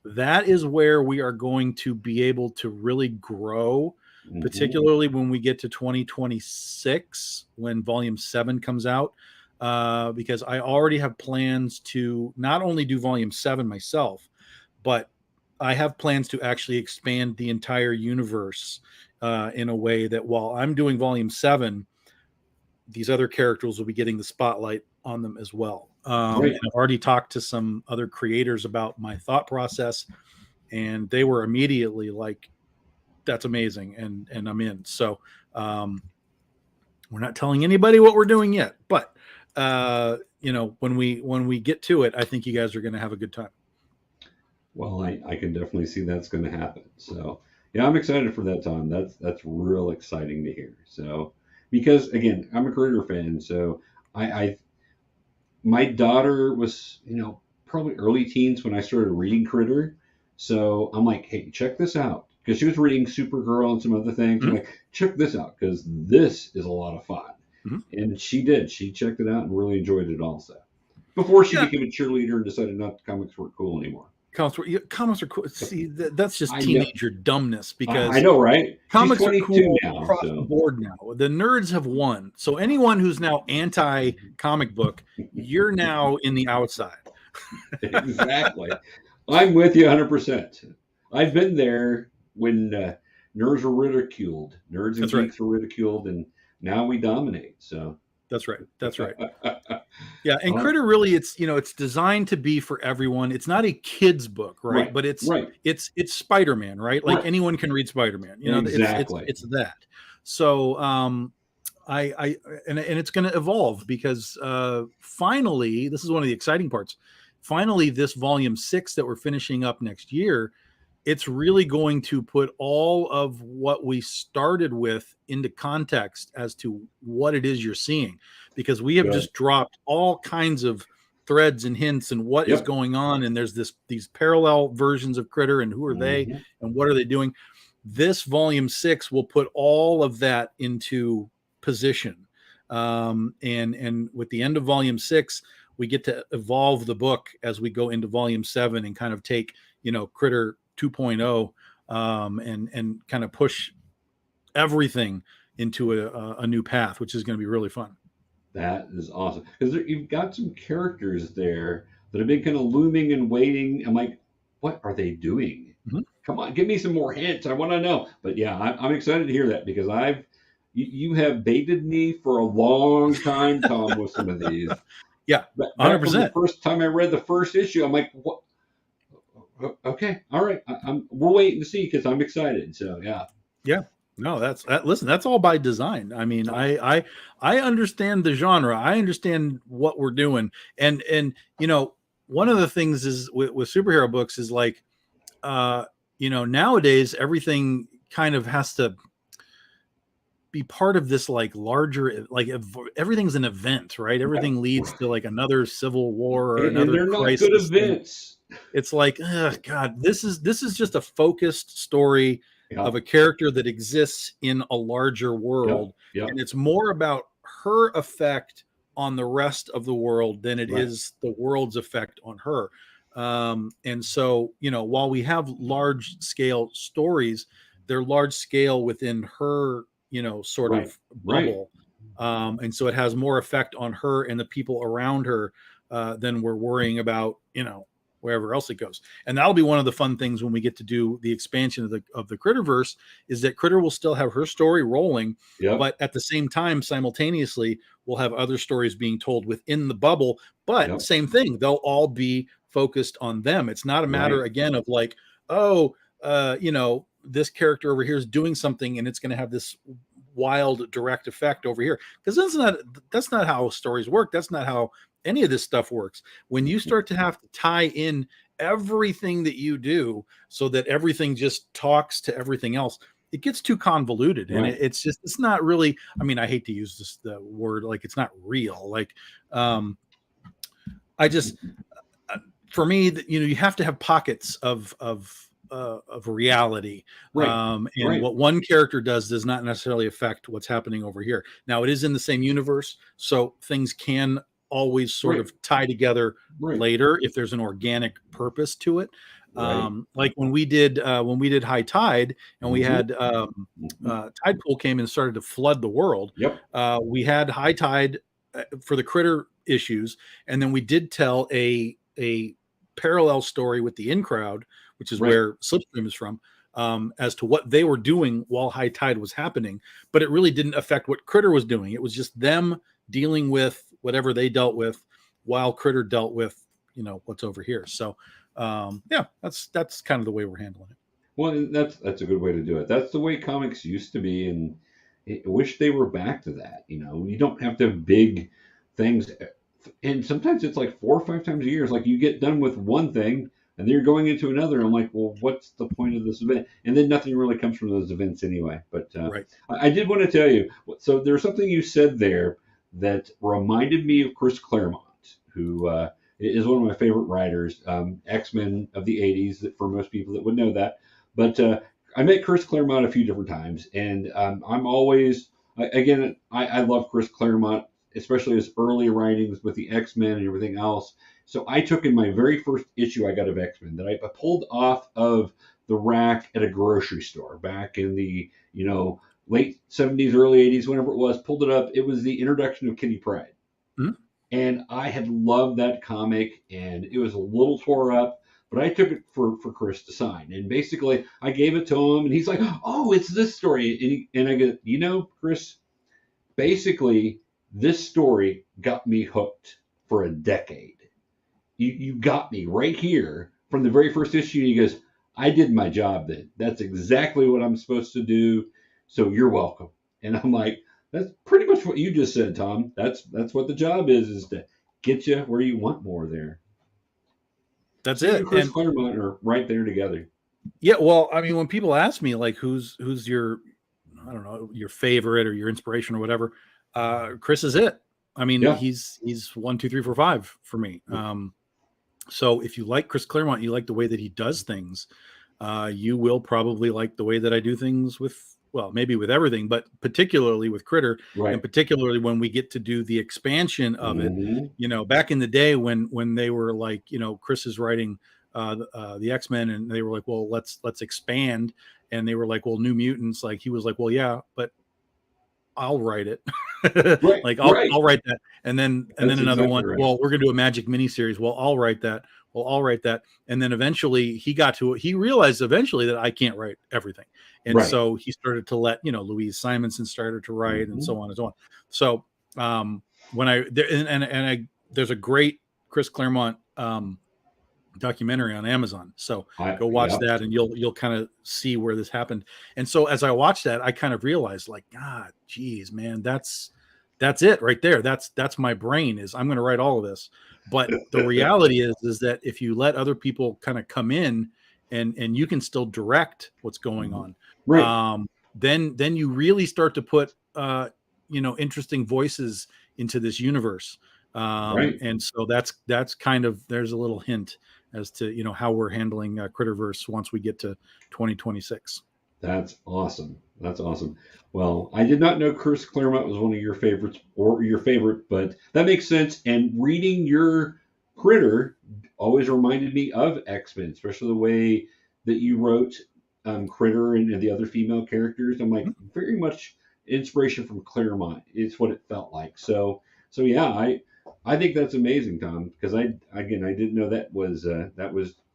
that is where we are going to be able to really grow, particularly when we get to 2026, when volume 7 comes out, because I already have plans to not only do volume 7 myself, but I have plans to actually expand the entire universe in a way that while I'm doing volume 7, these other characters will be getting the spotlight on them as well. And I've already talked to some other creators about my thought process, and they were immediately like, that's amazing. And I'm in. So we're not telling anybody what we're doing yet, but you know, when we get to it, I think you guys are going to have a good time. Well, I can definitely see that's going to happen. So yeah, I'm excited for that, Tom. That's real exciting to hear. So, because again, I'm a Critter fan, so my daughter was, you know, probably early teens when I started reading Critter. So I'm like, hey, check this out, because she was reading Supergirl and some other things. I'm like, check this out, because this is a lot of fun. And she did. She checked it out and really enjoyed it also. Before she became a cheerleader and decided not comics weren't cool anymore. Comics are cool. See, that's just teenager dumbness, because I know, right? Comics are cool now, across the board now. The nerds have won. So anyone who's now anti-comic book, you're now in the outside. Exactly. I'm with you 100%. I've been there when nerds were ridiculed. Nerds and geeks were ridiculed, and now we dominate. So that's right. Yeah, and Critter really, it's, you know, it's designed to be for everyone. It's not a kid's book, right? But it's Spider-Man, right? Like anyone can read Spider-Man. You know, it's that. So and it's going to evolve, because finally, this is one of the exciting parts. Finally, this volume 6 that we're finishing up next year, it's really going to put all of what we started with into context as to what it is you're seeing, because we have just dropped all kinds of threads and hints and what is going on. And there's these parallel versions of Critter, and who are they and what are they doing? This volume 6 will put all of that into position. And with the end of volume 6, we get to evolve the book as we go into volume 7 and kind of take, you know, Critter 2.0 and kind of push everything into a new path, which is going to be really fun. That is awesome, because you've got some characters there that have been kind of looming and waiting. I'm like, what are they doing? Come on, give me some more hints. I want to know. But yeah, I'm excited to hear that, because you have baited me for a long time, Tom, with some of these. Yeah, 100%. The first time I read the first issue, I'm like, what? Okay, all right. We're waiting to see, because I'm excited. So yeah. No, listen, that's all by design. I mean, I understand the genre. I understand what we're doing, and you know, one of the things is with superhero books is like, you know, nowadays everything kind of has to be part of this like larger, like everything's an event, right? Everything leads to like another civil war or And another they're not good crisis thing. events. It's like, God, this is just a focused story of a character that exists in a larger world, and it's more about her effect on the rest of the world than it is the world's effect on her. And so, while we have large scale stories, they're large scale within her, sort of bubble. And so it has more effect on her and the people around her than we're worrying about, wherever else it goes. And that'll be one of the fun things when we get to do the expansion of the Critterverse, is that Critter will still have her story rolling, but at the same time, simultaneously, we'll have other stories being told within the bubble. But same thing, they'll all be focused on them. It's not a matter again of like, this character over here is doing something and it's going to have this wild direct effect over here, because that's not how stories work. That's not how any of this stuff works. When you start to have to tie in everything that you do so that everything just talks to everything else, it gets too convoluted. And it's not really, I mean, I hate to use the word, like, it's not real. Like, for me, you have to have pockets of reality. What one character does not necessarily affect what's happening over here. Now, it is in the same universe, so things can always sort of tie together later if there's an organic purpose to it. Like when we did High Tide, and we had Tide Pool came and started to flood the world. We had High Tide for the Critter issues, and then we did tell a parallel story with the In Crowd, which is where Slipstream is from, as to what they were doing while High Tide was happening. But it really didn't affect what Critter was doing. It was just them dealing with whatever they dealt with while Critter dealt with, what's over here. So, that's kind of the way we're handling it. Well, that's a good way to do it. That's the way comics used to be, and I wish they were back to that. You don't have to have big things, and sometimes it's like 4 or 5 times a year. It's like you get done with one thing, and then you're going into another. I'm like, well, what's the point of this event? And then nothing really comes from those events anyway. But I did want to tell you, so there's something you said there that reminded me of Chris Claremont, who is one of my favorite writers, X-Men of the 80s, for most people that would know that. But I met Chris Claremont a few different times, and I'm always, again, I love Chris Claremont, especially his early writings with the X-Men and everything else. So I took in my very first issue I got of X-Men that I pulled off of the rack at a grocery store back in the, late 70s, early 80s, whenever it was, pulled it up. It was the introduction of Kitty Pryde. And I had loved that comic, and it was a little tore up, but I took it for Chris to sign. And basically, I gave it to him, and he's like, oh, it's this story. And I go, Chris, basically, this story got me hooked for a decade. You got me right here from the very first issue. He goes, I did my job then. That's exactly what I'm supposed to do. So you're welcome. And I'm like, that's pretty much what you just said, Tom. That's what the job is to get you where you want more there. That's it. And Chris Claremont are right there together. Yeah, well, I mean, when people ask me like who's your, I don't know, your favorite or your inspiration or whatever, Chris is it. I mean, he's 1, 2, 3, 4, 5 for me. So if you like Chris Claremont, you like the way that he does things, you will probably like the way that I do things maybe with everything, but particularly with Critter, and particularly when we get to do the expansion of it. Back in the day when they were like, Chris is writing the X-Men, and they were like, well, let's expand, and they were like, well, New Mutants, like he was like, well, yeah, but I'll write it. Like I'll write that. And then another exactly one, well, we're going to do a Magic miniseries. Well, I'll write that. Well, I'll write that. And then eventually he realized eventually that I can't write everything. And so he started to let, Louise Simonson started to write, and so on and so on. So there's a great Chris Claremont documentary on Amazon. So go watch that, and you'll kind of see where this happened. And so as I watched that, I kind of realized, like, God, geez, man, that's it right there. That's my brain, is I'm going to write all of this. But the reality is that if you let other people kind of come in and you can still direct what's going on, then you really start to put interesting voices into this universe. Right. And so that's kind of, there's a little hint as to, how we're handling Critterverse once we get to 2026. That's awesome. That's awesome. Well, I did not know Chris Claremont was one of your favorites or your favorite, but that makes sense. And reading your Critter always reminded me of X-Men, especially the way that you wrote Critter and the other female characters. I'm like very much inspiration from Claremont. It's what it felt like. So yeah, I think that's amazing, Tom, because I didn't know that was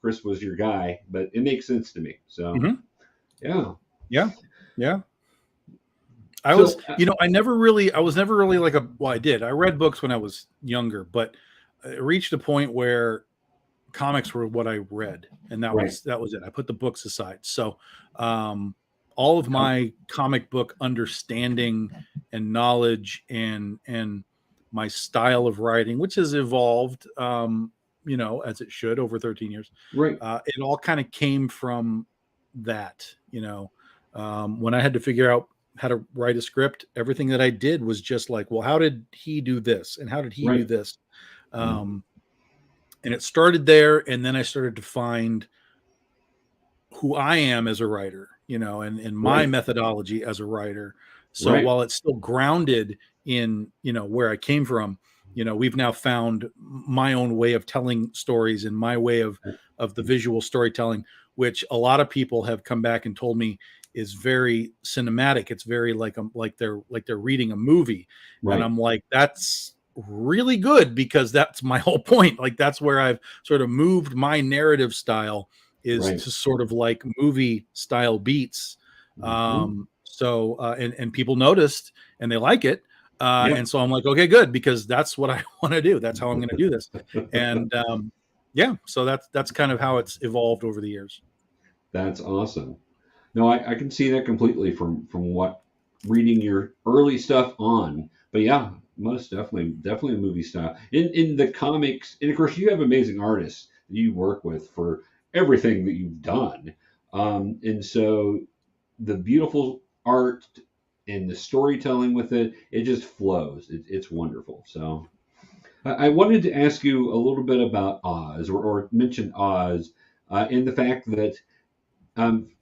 Chris was your guy, but it makes sense to me. So yeah. Yeah. Yeah. I So was, I was never really like I did. I read books when I was younger, but it reached a point where comics were what I read, and that right. was it. I put the books aside. So, all of my comic book understanding and knowledge and my style of writing, which has evolved, as it should over 13 years, Right. it all kind of came from that, when I had to figure out how to write a script, everything that I did was just like, well, how did he do this? And how did he do this? And it started there. And then I started to find who I am as a writer, and my methodology as a writer. So while it's still grounded in, where I came from, we've now found my own way of telling stories and my way of the visual storytelling, which a lot of people have come back and told me is very cinematic. It's very like they're reading a movie. And I'm like, that's really good, because that's my whole point. Like, that's where I've sort of moved my narrative style, is to sort of like movie style beats. So and people noticed and they like it. And so I'm like, okay, good, because that's what I want to do. That's how I'm going to do this. And so that's kind of how it's evolved over the years. That's awesome. No, I can see that completely from what reading your early stuff on. But yeah, most definitely a movie style. In the comics, and of course you have amazing artists that you work with for everything that you've done. And so the beautiful art and the storytelling with it just flows. It's wonderful. So I wanted to ask you a little bit about Oz, or mention Oz, in the fact that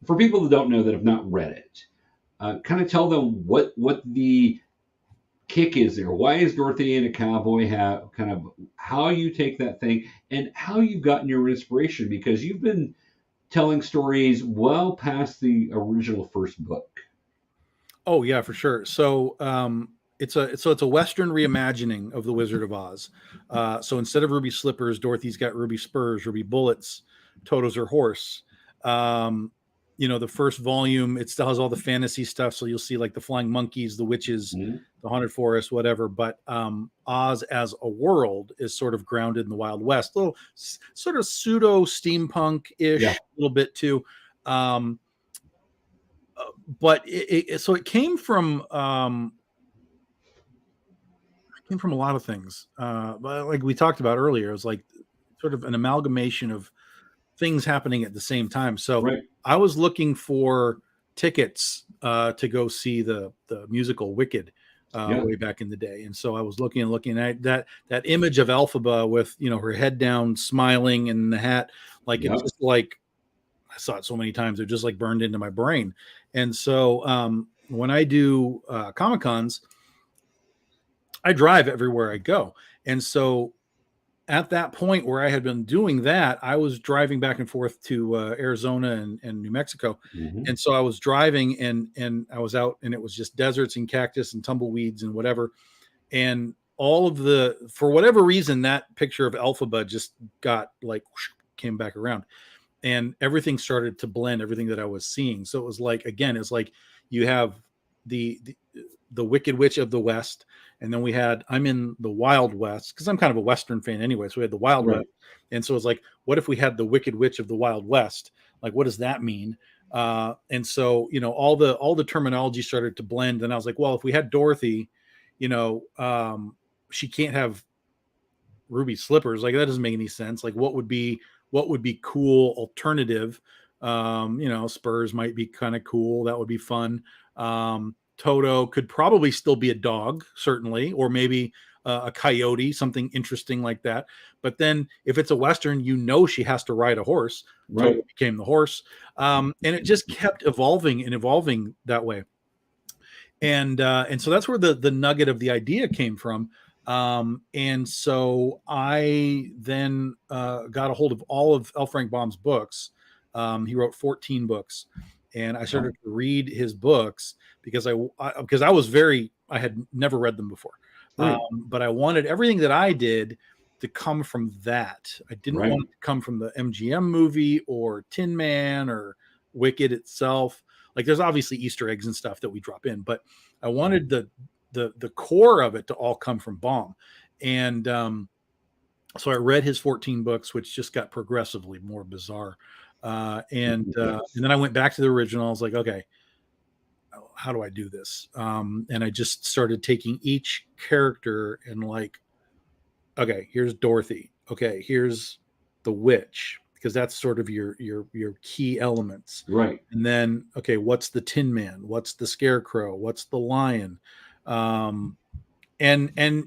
for people that don't know, that have not read it, kind of tell them what the kick is there. Why is Dorothy and a Cowboy have kind of how you take that thing and how you've gotten your inspiration, because you've been telling stories well past the original first book. Oh yeah, for sure. So it's a Western reimagining of the Wizard of Oz. So instead of ruby slippers, Dorothy's got ruby spurs, ruby bullets, Toto's her horse. The first volume, it still has all the fantasy stuff. So you'll see like the flying monkeys, the witches, the haunted forest, whatever. But Oz as a world is sort of grounded in the Wild West, little sort of pseudo steampunk-ish, a little bit too. But it came from a lot of things. But like we talked about earlier, it was like sort of an amalgamation of things happening at the same time. So I was looking for tickets to go see the musical Wicked way back in the day, and so I was looking at that image of Elphaba with her head down, smiling, and the hat. Like it's just like I saw it so many times, it just like burned into my brain. And so when I do Comic Cons, I drive everywhere I go, and so at that point where I had been doing that, I was driving back and forth to Arizona and New Mexico. And so I was driving and I was out, and it was just deserts and cactus and tumbleweeds and whatever. And all of for whatever reason, that picture of Elphaba just got like, came back around, and everything started to blend, everything that I was seeing. So it was like, again, it's like you have the Wicked Witch of the West, and then I'm in the Wild West, because I'm kind of a Western fan anyway. So we had the Wild West, and so it's like, what if we had the Wicked Witch of the Wild West? Like, what does that mean? And so all the terminology started to blend, and I was like, well, if we had Dorothy, she can't have ruby slippers. Like, that doesn't make any sense. Like, what would be cool alternative? Spurs might be kind of cool. That would be fun. Toto could probably still be a dog, certainly, or maybe a coyote, something interesting like that. But then if it's a Western, she has to ride a horse. Right. Toto became the horse. And it just kept evolving and evolving that way. And so that's where the nugget of the idea came from. And so I then got a hold of all of L. Frank Baum's books. He wrote 14 books, and I started to read his books because I had never read them before. Right. But I wanted everything that I did to come from that. I didn't Right. want it to come from the MGM movie or Tin Man or Wicked itself. Like there's obviously Easter eggs and stuff that we drop in, but I wanted the core of it to all come from Baum. And so I read his 14 books, which just got progressively more bizarre. And then I went back to the original. I was like, okay, how do I do this? And I just started taking each character and like, okay, here's Dorothy. Okay, here's the witch, because that's sort of your key elements. Right. And then, okay, what's the Tin Man? What's the Scarecrow? What's the Lion? And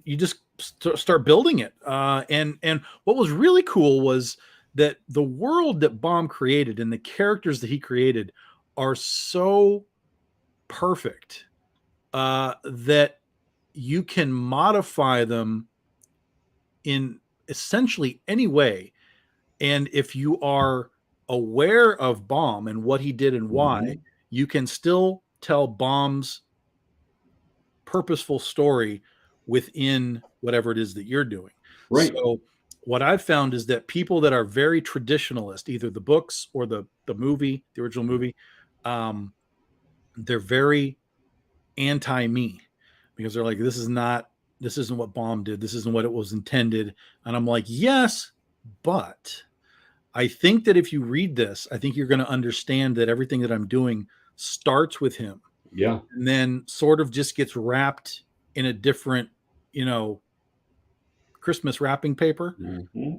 you just start building it. And what was really cool was that the world that Baum created and the characters that he created are so perfect that you can modify them in essentially any way. And if you are aware of Baum and what he did and why, you can still tell Baum's purposeful story within whatever it is that you're doing. Right. So what I've found is that people that are very traditionalist, either the books or the movie, the original movie, they're very anti-me, because they're like, this isn't what Baum did. This isn't what it was intended. And I'm like, yes, but I think that if you read this, I think you're going to understand that everything that I'm doing starts with him. Yeah. And then sort of just gets wrapped in a different, Christmas wrapping paper. Mm-hmm.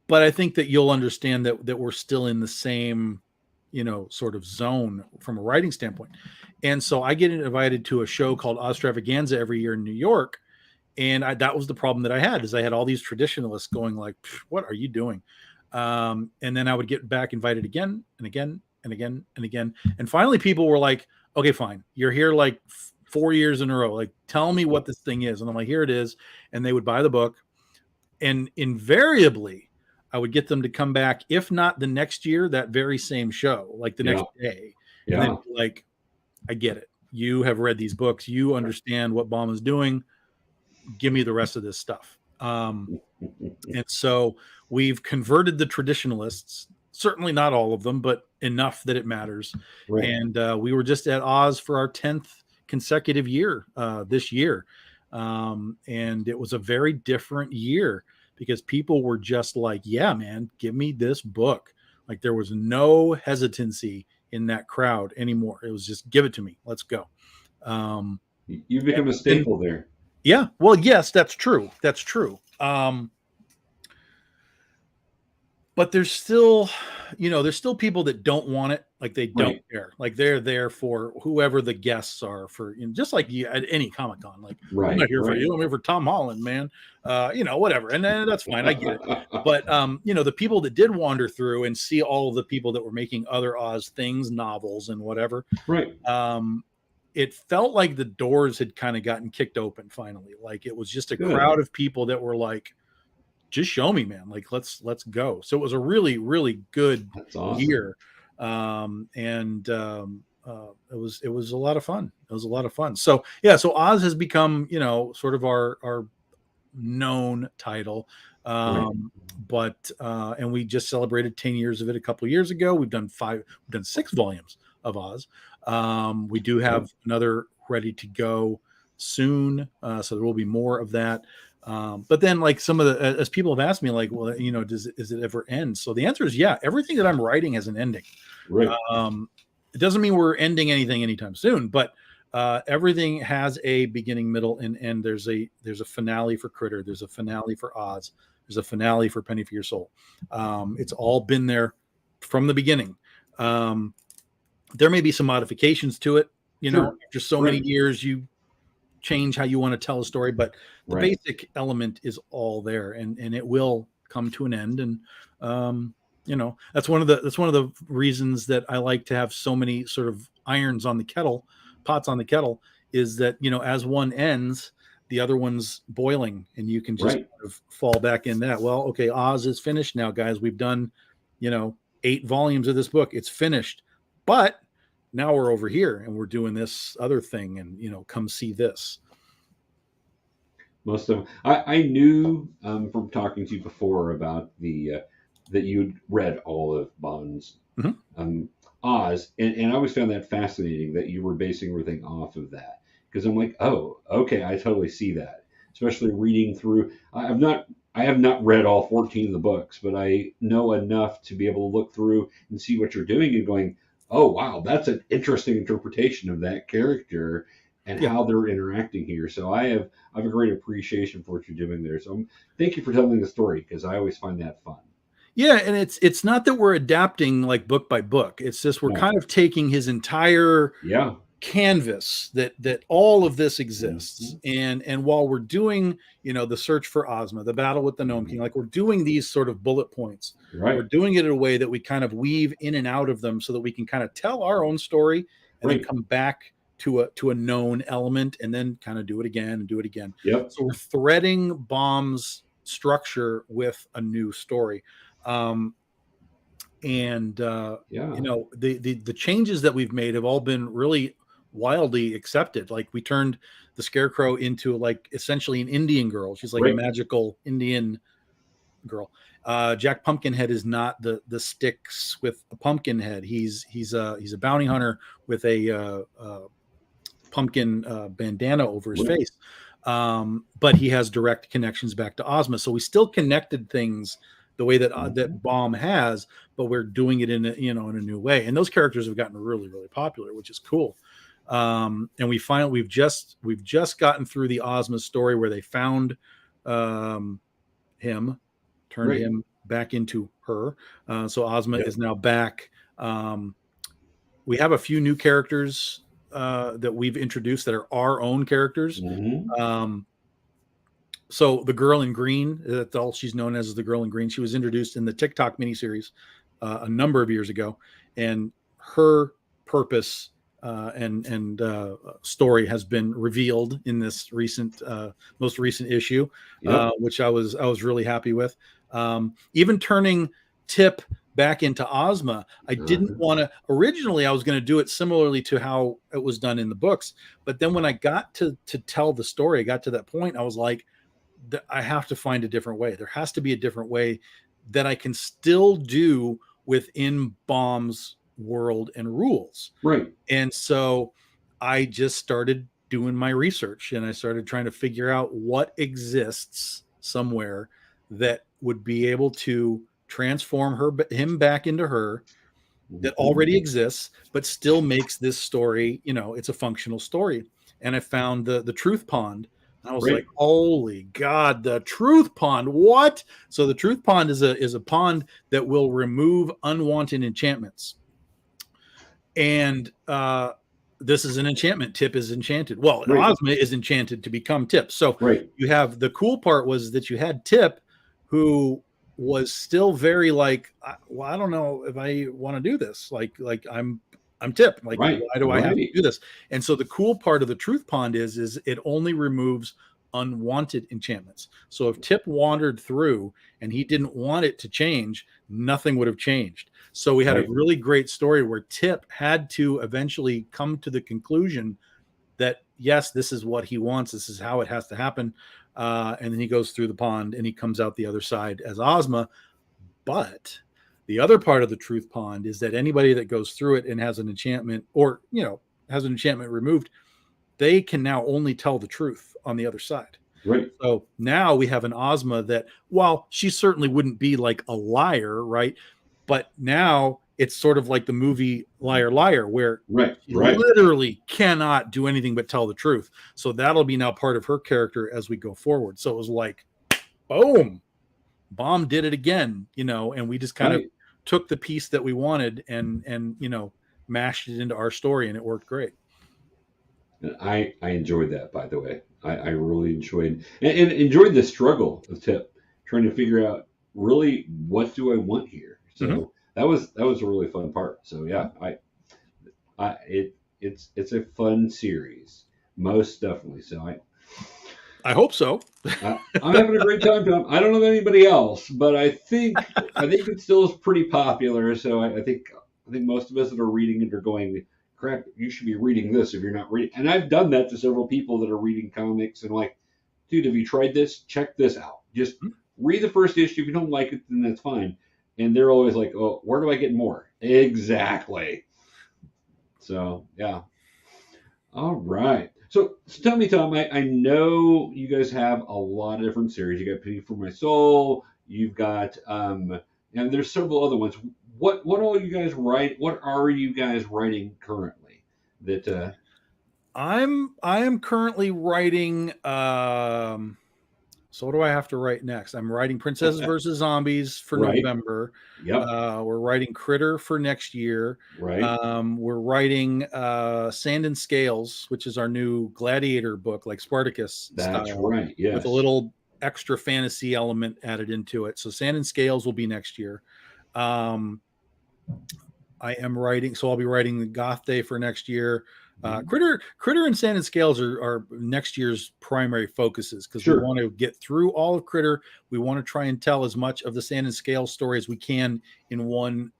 But I think that you'll understand that we're still in the same, sort of zone from a writing standpoint. And so I get invited to a show called Ostravaganza every year in New York. And that was the problem that I had, is I had all these traditionalists going like, what are you doing? And then I would get back invited again and again and again and again. And finally people were like, okay, fine. You're here like 4 years in a row. Like, tell me what this thing is. And I'm like, here it is. And they would buy the book. And invariably I would get them to come back, if not the next year, that very same show, like the next day. Yeah. And then like, I get it. You have read these books. You understand what Baum is doing. Give me the rest of this stuff. And so we've converted the traditionalists, certainly not all of them, but enough that it matters. Right. And we were just at Oz for our 10th consecutive year this year. And it was a very different year, because people were just like, yeah, man, give me this book. Like there was no hesitancy in that crowd anymore. It was just, give it to me. Let's go. You've become a staple there. Yeah. Well, yes, that's true. That's true. But there's still people that don't want it. Like they don't care. Like they're there for whoever the guests are for, just like you at any Comic-Con. Like, I'm not here for you. I'm here for Tom Holland, man. Whatever. And then that's fine. I get it. But, the people that did wander through and see all of the people that were making other Oz things, novels and whatever. Right. It felt like the doors had kind of gotten kicked open finally. Like it was just a crowd of people that were like, just show me, man. Like, let's go. So it was a really, really good year. It was a lot of fun. It was a lot of fun. So yeah, so Oz has become, sort of our known title. But we just celebrated 10 years of it a couple of years ago. We've done 6 volumes of Oz. We do have another ready to go soon. So there will be more of that. But then like some of as people have asked me, like, well, does it ever end? So the answer is, yeah, everything that I'm writing has an ending. Right. It doesn't mean we're ending anything anytime soon, but everything has a beginning, middle, and end. There's a finale for Critter. There's a finale for Oz. There's a finale for Penny for Your Soul. It's all been there from the beginning. There may be some modifications to it You Sure. know, after so many years, you change how you want to tell a story, but the Right. basic element is all there, and it will come to an end. And you know, that's one of the reasons that I like to have so many sort of irons on the kettle, pots on the kettle, is that, you know, as one ends, the other one's boiling, and you can just Right. kind of fall back in that. Well, okay, Oz is finished now, guys. We've done, you know, 8 volumes of this book. It's finished, but now we're over here and we're doing this other thing, and, you know, come see this. Most of them. I knew from talking to you before about the that you'd read all of Bond's Mhm. um, Oz, and I always found that fascinating that you were basing everything off of that, because I'm like, oh, okay, I totally see that. Especially reading through, I have not read all 14 of the books, but I know enough to be able to look through and see what you're doing and going, oh wow, that's an interesting interpretation of that character and Yeah. how they're interacting here. So I have a great appreciation for what you're doing there. So thank you for telling the story, because I always find that fun. Yeah, and it's not that we're adapting like book by book. It's just we're No. kind of taking his entire Yeah. canvas that all of this exists. Hmm. And while we're doing, you know, the search for Ozma, the battle with the Gnome King, like we're doing these sort of bullet points. We're Right. doing it in a way that we kind of weave in and out of them so that we can kind of tell our own story and then Right. come back to a known element and then kind of do it again and do it again. Yep. So we're threading Bomb's structure with a new story. Um, and Yeah. you know, the changes that we've made have all been really wildly accepted. Like we turned the Scarecrow into like essentially an Indian girl. She's like a Right. magical Indian girl. Jack Pumpkinhead is not the sticks with a pumpkin head. He's a bounty hunter with a pumpkin bandana over his Right. face. But he has direct connections back to Ozma. So we still connected things the way that Mhm. that Bomb has, but we're doing it in a, you know, in a new way. And those characters have gotten really popular, which is cool. And we've just gotten through the Ozma story where they found um, him, turned Right. him back into her. So Ozma Yep. is now back. We have a few new characters that we've introduced that are our own characters. Hmm. Um, so the girl in green, that's all she's known as, is the girl in green. She was introduced in the TikTok miniseries a number of years ago, and her purpose and story has been revealed in this recent, most recent issue, Yep. which I was really happy with. Even turning Tip back into Ozma, I didn't Uh-huh. want to. Originally, I was going to do it similarly to how it was done in the books, but then when I got to tell the story, I got to that point, I was like, I have to find a different way. There has to be a different way that I can still do within Bomb's world and rules. Right. And so I just started doing my research, and I started trying to figure out what exists somewhere that would be able to transform him back into her, that Hmm. already exists, but still makes this story, you know, it's a functional story. And I found the truth pond. I was like, Right. holy God, the truth pond. What? So the truth pond is a pond that will remove unwanted enchantments. And this is an enchantment. Tip is enchanted. Well, Right. Ozma is enchanted to become Tip. So Right. you have, the cool part was that you had Tip, who was still very like, well, I don't know if I want to do this. Like I'm Tip. Like, Right. why do I have to Right. do this? And so the cool part of the truth pond is it only removes unwanted enchantments. So if Tip wandered through and he didn't want it to change, nothing would have changed. So we had a Right. really great story where Tip had to eventually come to the conclusion that, yes, this is what he wants. This is how it has to happen. And then he goes through the pond and he comes out the other side as Ozma. But the other part of the truth pond is that anybody that goes through it and has an enchantment, or, you know, has an enchantment removed, they can now only tell the truth on the other side. Right. So now we have an Ozma that, while she certainly wouldn't be like a liar, right? But now it's sort of like the movie Liar Liar, where Right. she Right. literally cannot do anything but tell the truth. So that'll be now part of her character as we go forward. So it was like, boom, Bomb did it again, you know, and we just kind of Right. took the piece that we wanted and you know, mashed it into our story, and it worked great. And I enjoyed that, by the way. I really enjoyed and enjoyed the struggle of Tip trying to figure out really what do I want here. Mm-hmm. So that was a really fun part. So yeah, it's a fun series, most definitely. So I hope so. I'm having a great time, Tom. I don't know about anybody else, but I think it still is pretty popular. So I think most of us that are reading it are going, crap, you should be reading this if you're not reading. And I've done that to several people that are reading comics and like, dude, have you tried this? Check this out. Just read the first issue. If you don't like it, then that's fine. And they're always like, oh, where do I get more? Exactly. So yeah. All right. So tell me, Tom, I know you guys have a lot of different series. You got Pity for My Soul, you've got and there's several other ones. What all you guys write? What are you guys writing currently? That I am currently writing so what do I have to write next? I'm writing Princesses versus Zombies for right? November. Yep. We're writing Critter for next year. Right. We're writing Sand and Scales, which is our new gladiator book, like Spartacus That's style, right. with a Yes. little extra fantasy element added into it. So Sand and Scales will be next year. Um, I am writing, so I'll be writing the Goth Day for next year. Critter and Sand and Scales are next year's primary focuses because we Sure. want to get through all of Critter. We want to try and tell as much of the Sand and Scales story as we can in one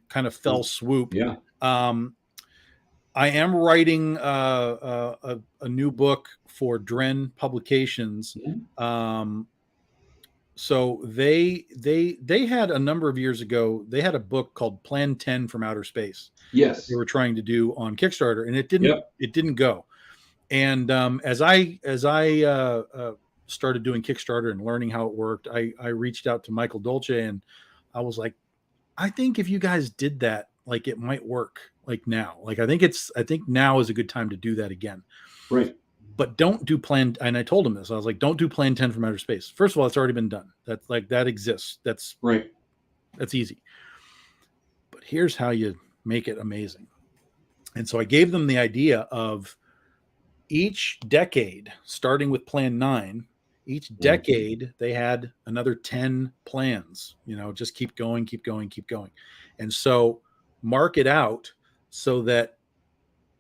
kind of fell swoop. Yeah. Um, I am writing a new book for Dren Publications. Mhm. So they had a number of years ago, they had a book called Plan 10 from Outer Space that they Yes. were trying to do on Kickstarter, and it didn't Yep. it didn't go. And as I started doing Kickstarter and learning how it worked, I reached out to Michael Dolce and I was like, I think if you guys did that, like it might work like now. Like I think now is a good time to do that again. Right. But don't do plan. And I told him this. I was like, don't do Plan 10 from Outer Space. First of all, it's already been done. That's like that exists. Right. That's easy. But here's how you make it amazing. And so I gave them the idea of each decade, starting with Plan 9, each decade they had another 10 plans, just keep going, keep going, keep going. And so mark it out so that,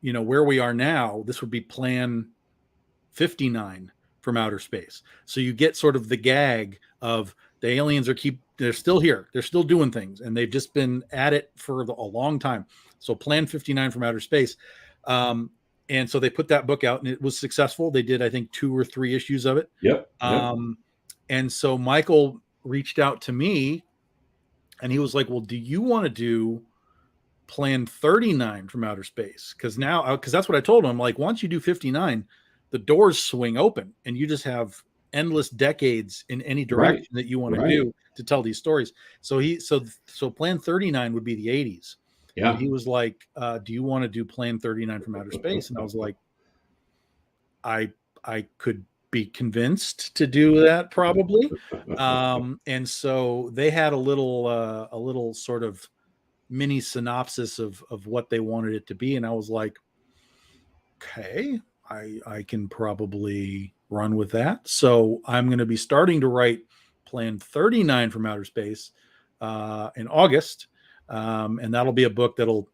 where we are now, this would be Plan 59 from Outer Space. So you get sort of the gag of the aliens they're still here. They're still doing things and they've just been at it for a long time. So Plan 59 from Outer Space. And so they put that book out and it was successful. They did, I think, 2 or 3 issues of it. Yep. Yep. And so Michael reached out to me and he was like, well, do you want to do Plan 39 from Outer Space? Because that's what I told him. I'm like, once you do 59, the doors swing open and you just have endless decades in any direction Right. that you want to Right. do to tell these stories. So so Plan 39 would be the 80s. Yeah. And he was like, do you want to do Plan 39 from Outer Space? And I was like, I could be convinced to do that probably. And so they had a little sort of mini synopsis of what they wanted it to be. And I was like, okay, I can probably run with that. So I'm going to be starting to write Plan 39 from Outer Space in August. And that'll be a book that'll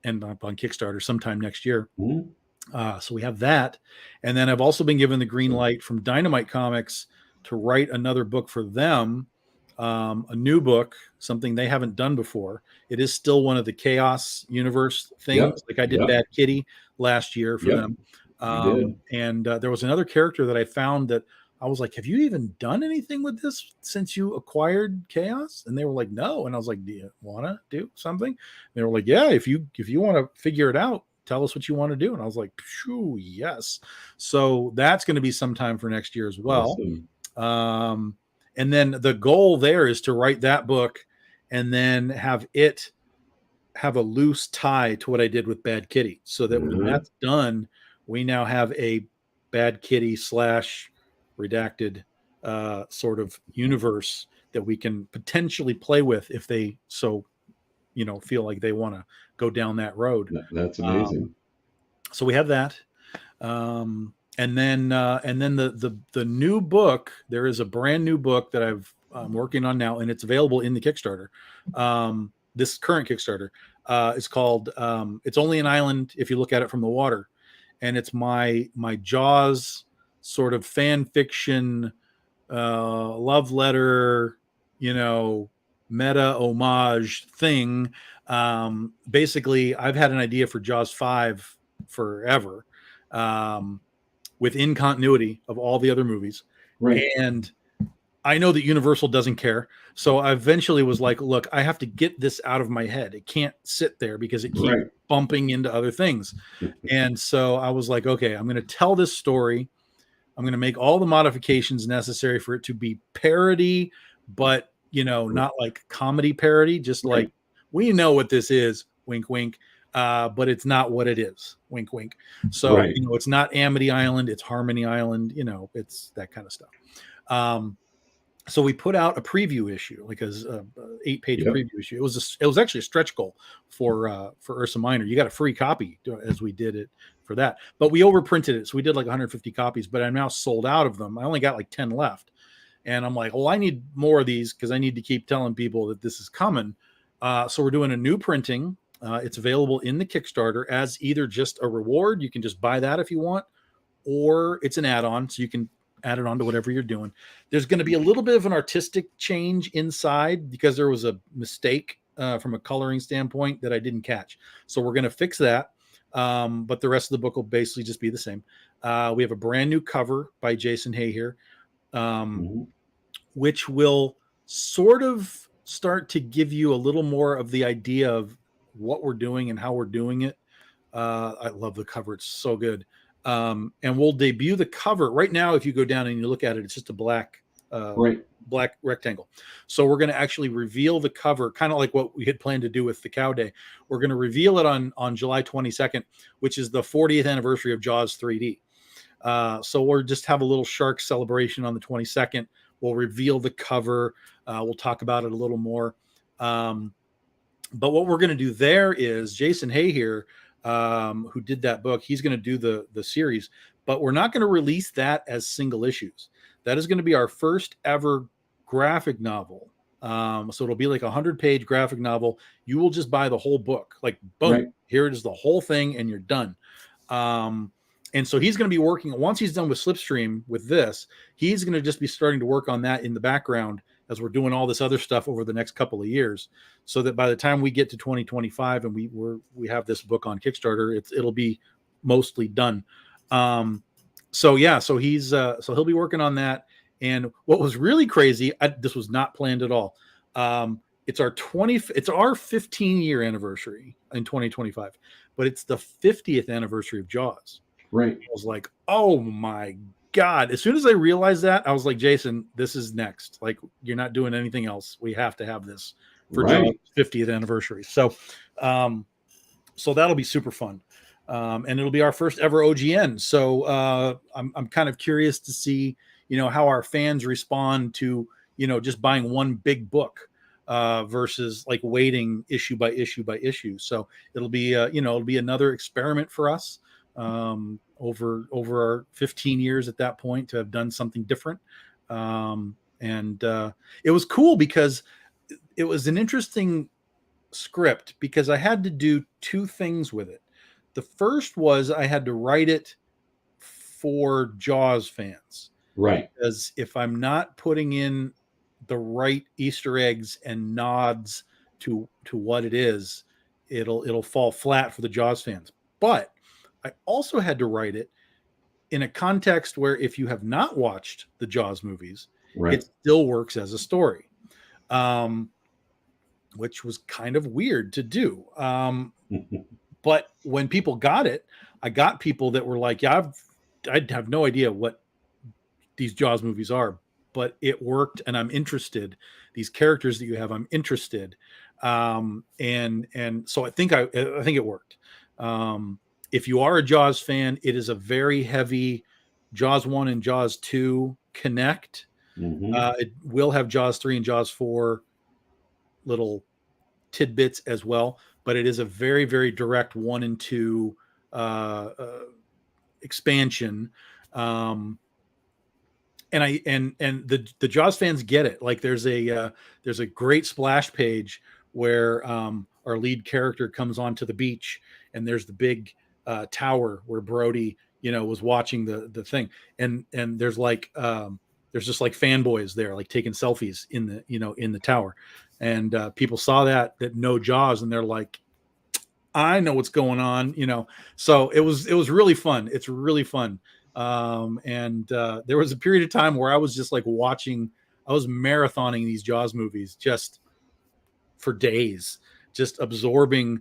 end up on Kickstarter sometime next year. Mhm. So we have that. And then I've also been given the green light from Dynamite Comics to write another book for them, a new book, something they haven't done before. It is still one of the Chaos Universe things. Yep. Like I did Yep. Bad Kitty last year for Yep. them. You did. And there was another character that I found that I was like, have you even done anything with this since you acquired Chaos? And they were like, no. And I was like, do you want to do something? And they were like, yeah, if you want to figure it out, tell us what you want to do. And I was like, phew, yes. So that's going to be sometime for next year as well. Awesome. And then the goal there is to write that book and then have it have a loose tie to what I did with Bad Kitty. So that when that's done, we now have a Bad Kitty / redacted sort of universe that we can potentially play with if they feel like they want to go down that road. That's amazing. So we have that. And then the new book, there is a brand new book that I'm working on now, and it's available in the Kickstarter. This current Kickstarter, it's called It's Only an Island If You Look at It from the Water, and it's my Jaws sort of fan fiction, love letter, meta homage thing. Basically, I've had an idea for Jaws 5 forever, within continuity of all the other movies. Right. And I know that Universal doesn't care. So I eventually was like, look, I have to get this out of my head. It can't sit there because it keeps bumping into other things. And so I was like, okay, I'm going to tell this story. I'm going to make all the modifications necessary for it to be parody, but not like comedy parody, just like, we know what this is, wink, wink. But it's not what it is, wink, wink. So, it's not Amity Island, it's Harmony Island, it's that kind of stuff. So we put out a preview issue, like a 8-page preview issue. It was actually a stretch goal for Ursa Minor. You got a free copy as we did it for that, but we overprinted it. So we did like 150 copies, but I'm now sold out of them. I only got like 10 left. And I'm like, well, I need more of these because I need to keep telling people that this is coming. So we're doing a new printing. It's available in the Kickstarter as either just a reward. You can just buy that if you want, or it's an add-on. So you can add it on to whatever you're doing. There's going to be a little bit of an artistic change inside because there was a mistake from a coloring standpoint that I didn't catch. So we're going to fix that. But the rest of the book will basically just be the same. We have a brand new cover by Jason Hay here, which will sort of start to give you a little more of the idea of what we're doing and how we're doing it. I love the cover. It's so good. And we'll debut the cover right now. If you go down and you look at it, it's just a black rectangle. So we're going to actually reveal the cover, kind of like what we had planned to do with the Cow Day. We're going to reveal it on July 22nd, which is the 40th anniversary of Jaws 3D. So we'll just have a little shark celebration on the 22nd. We'll reveal the cover. We'll talk about it a little more. But what we're going to do there is Jason Hay here, who did that book, he's going to do the series, but we're not going to release that as single issues. That is going to be our first ever graphic novel. So it'll be like a 100-page graphic novel. You will just buy the whole book, like boom, here it is, the whole thing, and you're done. And so he's going to be working, once he's done with Slipstream with this, he's going to just be starting to work on that in the background as we're doing all this other stuff over the next couple of years, so that by the time we get to 2025 and we have this book on Kickstarter, it'll be mostly done. So he'll be working on that. And what was really crazy, this was not planned at all. It's our 15-year anniversary in 2025, but it's the 50th anniversary of Jaws. Right. I was like, oh my God. As soon as I realized that, I was like, Jason, this is next. Like, you're not doing anything else. We have to have this for Jaws' 50th anniversary. So that'll be super fun. And it'll be our first ever OGN. So I'm kind of curious to see, how our fans respond to, just buying one big book versus like waiting issue by issue by issue. So it'll be, it'll be another experiment for us over our 15 years at that point to have done something different. And it was cool because it was an interesting script because I had to do two things with it. The first was I had to write it for Jaws fans. Right. Because if I'm not putting in the right Easter eggs and nods to what it is, it'll fall flat for the Jaws fans. But I also had to write it in a context where if you have not watched the Jaws movies, it still works as a story, which was kind of weird to do. But when people got it, I got people that were like, yeah, I have no idea what these Jaws movies are, but it worked and I'm interested. These characters that you have, I'm interested. And so I think it worked. If you are a Jaws fan, it is a very heavy Jaws 1 and Jaws 2 connect. It will have Jaws 3 and Jaws 4 little tidbits as well, but it is a very, very direct 1 and 2 expansion. And the Jaws fans get it. Like there's a great splash page where our lead character comes onto the beach, and there's the big tower where Brody, was watching the thing, and there's like there's just like fanboys there, like taking selfies in the tower, and people saw that know Jaws, and they're like, I know what's going on, So it was really fun. It's really fun. And there was a period of time where I was just like I was marathoning these Jaws movies just for days, just absorbing,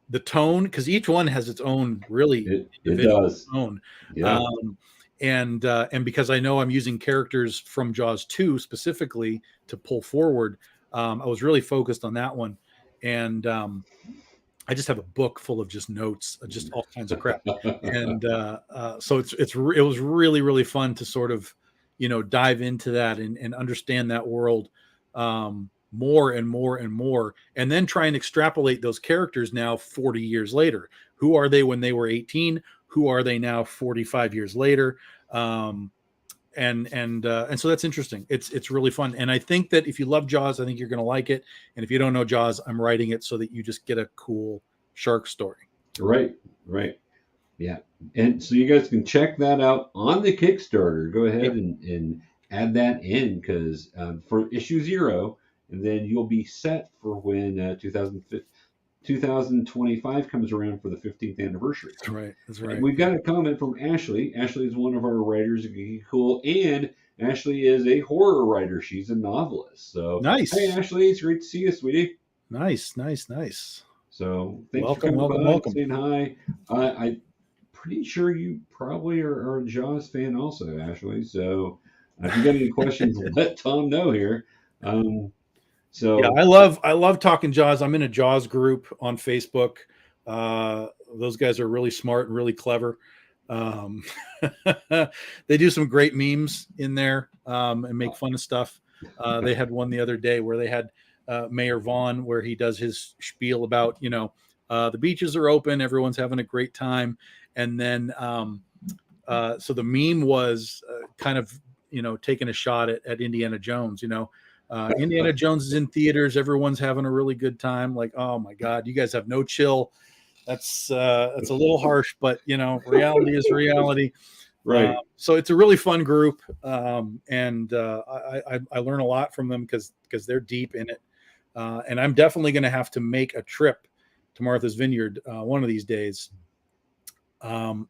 the tone, because each one has its own really individual tone. Yeah. And because I know I'm using characters from Jaws 2 specifically to pull forward, I was really focused on that one. And I just have a book full of just notes, just all kinds of crap. And so it was really, really fun to sort of, dive into that and understand that world more and more and more, and then try and extrapolate those characters now 40 years later. Who are they when they were 18? Who are they now 45 years later? And so that's interesting. It's really fun. And I think that if you love Jaws, I think you're going to like it. And if you don't know Jaws, I'm writing it so that you just get a cool shark story. Right. Yeah. And so you guys can check that out on the Kickstarter. Go ahead and add that in, because for issue 0, and then you'll be set for when 2025 comes around for the 15th anniversary. That's right. And we've got a comment from Ashley. Ashley is one of our writers at GeekyKOOL, and Ashley is a horror writer. She's a novelist. So nice. Hey, Ashley, it's great to see you, sweetie. Nice. So thanks for coming by, saying hi. I'm pretty sure you probably are a Jaws fan also, Ashley. So if you got any questions, let Tom know here. So yeah, I love talking Jaws. I'm in a Jaws group on Facebook. Those guys are really smart and really clever. They do some great memes in there and make fun of stuff. They had one the other day where they had Mayor Vaughn, where he does his spiel about, the beaches are open, everyone's having a great time. And then so the meme was kind of, taking a shot at Indiana Jones, Indiana Jones is in theaters, everyone's having a really good time. Like, oh my God, you guys have no chill. That's a little harsh, but reality is reality. Right. So it's a really fun group. And I learn a lot from them because they're deep in it. And I'm definitely going to have to make a trip to Martha's Vineyard one of these days.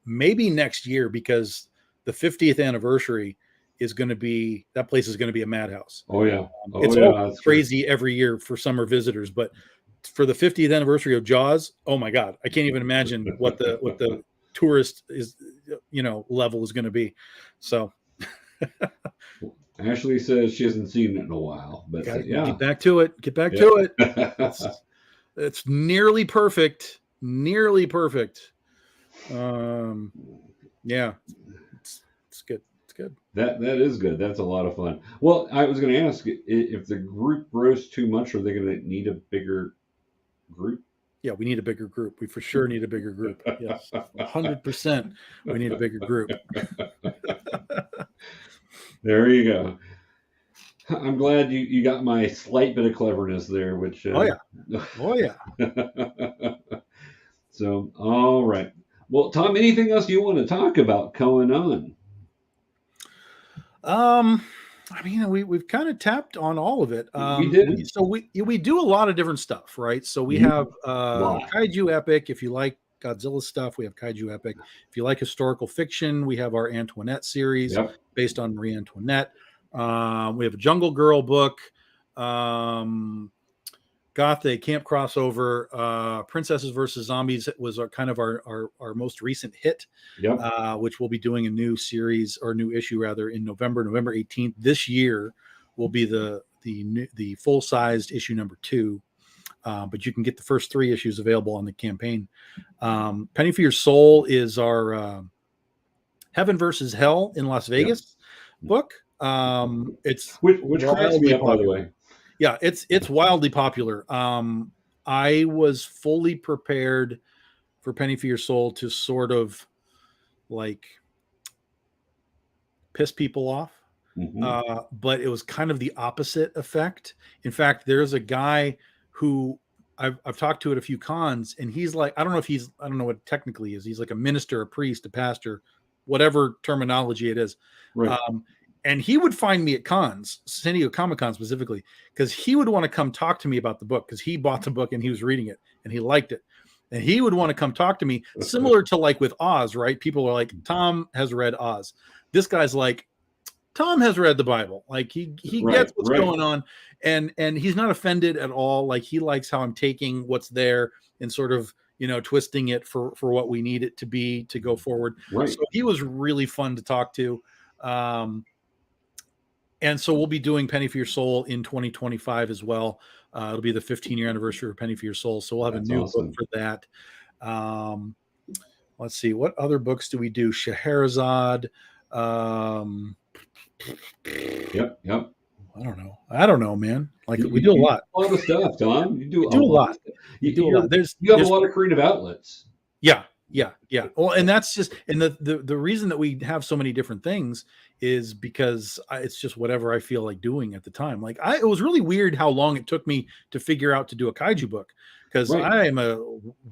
Maybe next year, because the 50th anniversary is going to be, that place is going to be a madhouse. Oh yeah. It's crazy every year for summer visitors, but for the 50th anniversary of Jaws, oh my God, I can't even imagine what the tourist is, level is going to be. So Ashley says she hasn't seen it in a while, but yeah, get back to it. To it. It's nearly perfect. Yeah, it's good. That is good. That's a lot of fun. Well, I was going to ask, if the group grows too much, are they going to need a bigger group? Yeah, we need a bigger group. We for sure need a bigger group. Yes, 100%. We need a bigger group. There you go. I'm glad you got my slight bit of cleverness there, which. Oh yeah. So, all right. Well, Tom, anything else you want to talk about going on? I mean, we've kind of tapped on all of it. We did. We do a lot of different stuff, right? So we have Kaiju Epic. If you like Godzilla stuff, we have Kaiju Epic. If you like historical fiction, we have our Antoinette series based on Marie Antoinette. We have a Jungle Girl book. Gothic Camp Crossover, Princesses versus Zombies was kind of our most recent hit, which we'll be doing a new series, or new issue rather, in November 18th. This year will be the full-sized issue number 2, but you can get the first 3 issues available on the campaign. Penny for Your Soul is our Heaven versus Hell in Las Vegas book. It's which cracks me up, by the way. Yeah, it's wildly popular. I was fully prepared for Penny for Your Soul to sort of like piss people off. But it was kind of the opposite effect. In fact, there's a guy who I've talked to at a few cons, and he's like, I don't know what technically is. He's like a minister, a priest, a pastor, whatever terminology it is. Right. And he would find me at cons, San Diego Comic-Con specifically, because he would want to come talk to me about the book because he bought the book and he was reading it and he liked it. And he would want to come talk to me, similar to like with Oz, right? People are like, Tom has read Oz. This guy's like, Tom has read the Bible. Like he gets what's going on, and he's not offended at all. Like he likes how I'm taking what's there and sort of, you know, twisting it for what we need it to be to go forward. Right. So he was really fun to talk to. And so we'll be doing Penny for Your Soul in 2025 as well. It'll be the 15-year anniversary of Penny for Your Soul. So we'll have a new book for that. Let's see. What other books do we do? Scheherazade. Yep. I don't know, man. Like we do a lot. A lot of stuff, Tom. You do a lot. You do a lot. You have a lot of creative outlets. Yeah. Well, and that's just, and the reason that we have so many different things is because it's just whatever I feel like doing at the time. Like it was really weird how long it took me to figure out to do a kaiju book, because I am a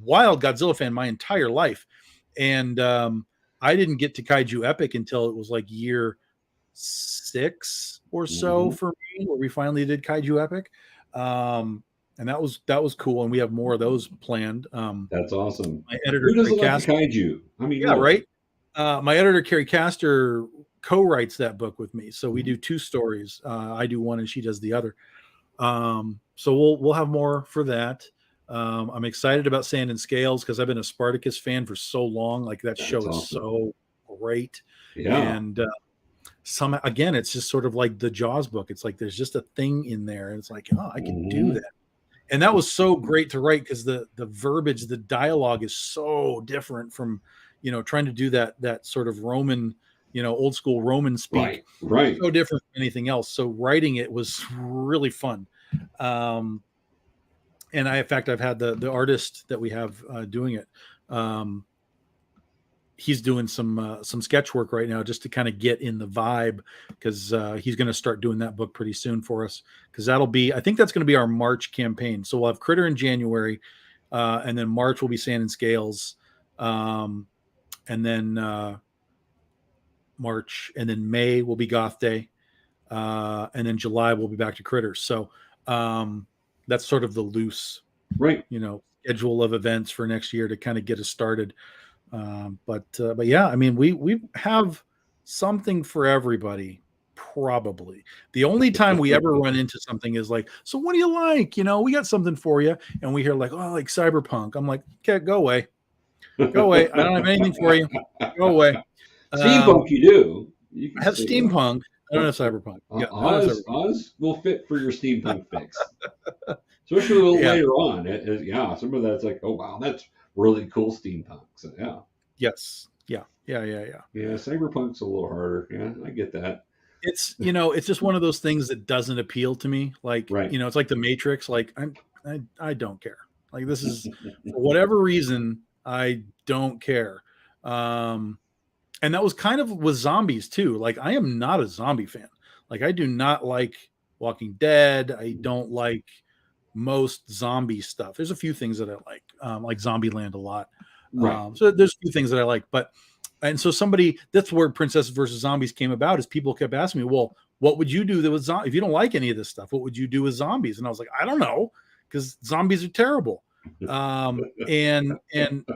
wild Godzilla fan my entire life. And I didn't get to Kaiju Epic until it was like year 6 or so for me, where we finally did Kaiju Epic. And that was cool, and we have more of those planned. That's awesome. My editor, who doesn't like kaiju? I mean, yeah, right. My editor Carrie Castor co-writes that book with me, so we do 2 stories. I do one, and she does the other. So we'll have more for that. I'm excited about Sand and Scales because I've been a Spartacus fan for so long. Like that show is so great. Yeah. And again, it's just sort of like the Jaws book. It's like there's just a thing in there, and it's like, oh, I can do that. And that was so great to write because the verbiage, the dialogue is so different from, you know, trying to do that sort of Roman, you know, old school Roman speak. Right. So different from anything else. So writing it was really fun. And in fact, I've had the artist that we have doing it. He's doing some sketch work right now just to kind of get in the vibe, because he's going to start doing that book pretty soon for us, because I think that's going to be our March campaign. So we'll have Critter in January, and then March will be Sand and Scales, and then March, and then May will be Goth Day, and then July we'll be back to Critters. So that's sort of the loose, you know, schedule of events for next year to kind of get us started. But yeah, I mean, we have something for everybody. Probably the only time we ever run into something is like, so what do you like? You know, we got something for you, and we hear like, oh, like cyberpunk. I'm like, okay, go away. I don't have anything for you. Go away. Steampunk, you do. I have steampunk. I don't have cyberpunk. Yeah, Oz will fit for your steampunk fix, especially a little later on. Some of that's like, oh wow, that's really cool steampunk. So yeah. Yes. Yeah. Yeah, cyberpunk's a little harder. Yeah, I get that. It's, you know, it's just one of those things that doesn't appeal to me. Like, you know, it's like the Matrix. Like I don't care. Like this is for whatever reason, I don't care. And that was kind of with zombies too. Like I am not a zombie fan. Like I do not like Walking Dead. I don't like most zombie stuff. There's a few things that I like Zombieland a lot. So there's a few things that I like, and so that's where Princess versus Zombies came about, is people kept asking me, well, what would you do with zombies? If you don't like any of this stuff, what would you do with zombies? And I was like, I don't know, because zombies are terrible. And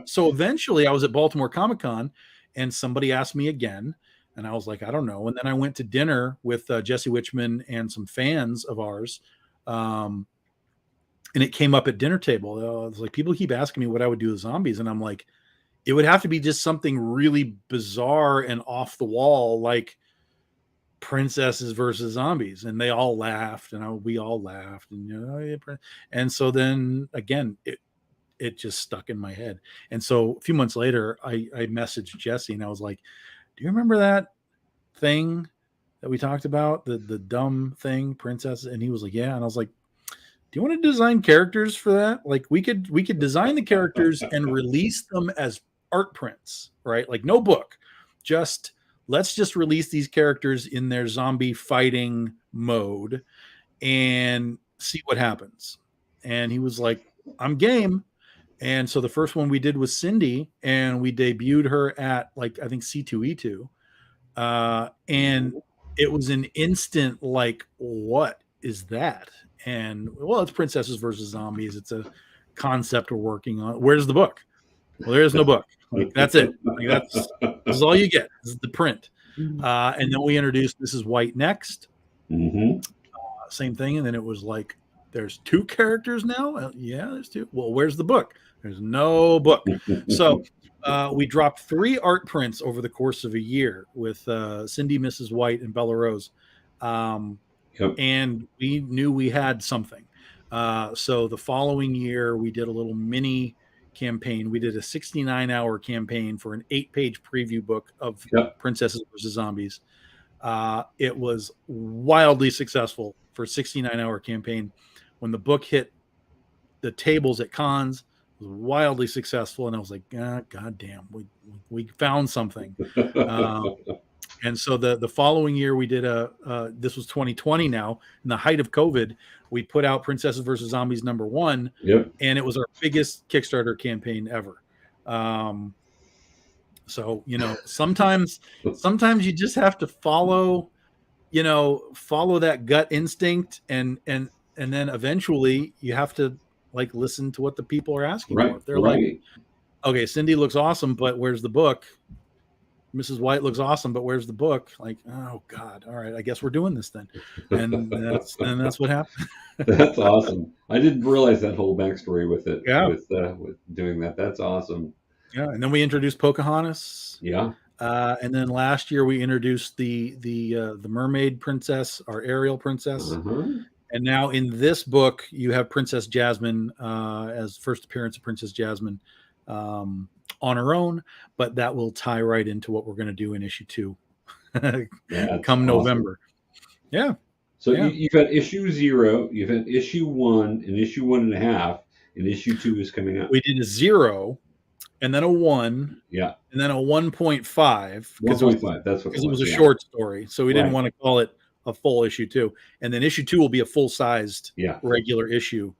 so eventually I was at Baltimore Comic-Con and somebody asked me again, and I was like, I don't know. And then I went to dinner with Jesse Wichman and some fans of ours. And it came up at dinner table. I was like, people keep asking me what I would do with zombies. And I'm like, it would have to be just something really bizarre and off the wall, like princesses versus zombies. And they all laughed, and we all laughed. And, you know, and so then again, it just stuck in my head. And so a few months later, I messaged Jesse and I was like, do you remember that thing that we talked about? The dumb thing, princess? And he was like, yeah. And I was like, do you want to design characters for that? Like we could design the characters and release them as art prints, right? Like no book, just let's just release these characters in their zombie fighting mode and see what happens. And he was like, I'm game. And so the first one we did was Cindy, and we debuted her at like I think C2E2, and it was an instant like, what is that? And well, it's princesses versus zombies. It's a concept we're working on. Where's the book? Well, there is no book. Like that's it. Like this is all you get. This is the print. And then we introduced Mrs. White next. Mm-hmm. Same thing. And then it was like, there's 2 characters now. Yeah, there's 2. Well, where's the book? There's no book. So we dropped 3 art prints over the course of a year with Cindy, Mrs. White, and Bella Rose. And we knew we had something. So the following year, we did a little mini campaign. We did a 69-hour campaign for an 8-page preview book of Princesses versus Zombies. It was wildly successful for a 69-hour campaign. When the book hit the tables at cons, it was wildly successful, and I was like, God damn, we found something. And so the following year we did this was 2020 now, in the height of COVID, we put out Princesses versus Zombies #1, and it was our biggest Kickstarter campaign ever. So, sometimes you just have to follow that gut instinct, and then eventually you have to like listen to what the people are asking for. If they're like, okay, Cindy looks awesome, but where's the book? Mrs. White looks awesome, but where's the book? Like, oh God, all right, I guess we're doing this then. And that's what happened. That's awesome. I didn't realize that whole backstory with it. With doing that. That's awesome. Yeah, and then we introduced Pocahontas. Yeah. And then last year we introduced the mermaid princess, our Ariel princess. And now in this book you have Princess Jasmine as first appearance of Princess Jasmine on her own, but that will tie right into what we're going to do in issue 2 come November. Yeah. So you've had issue 0, you've had issue 1, and issue 1.5, and issue 2 is coming out. We did a 0, and then a 1, and then a 1.5. 1.5. That's what it was a short story, so we didn't want to call it a full issue 2. And then issue 2 will be a full-sized regular issue,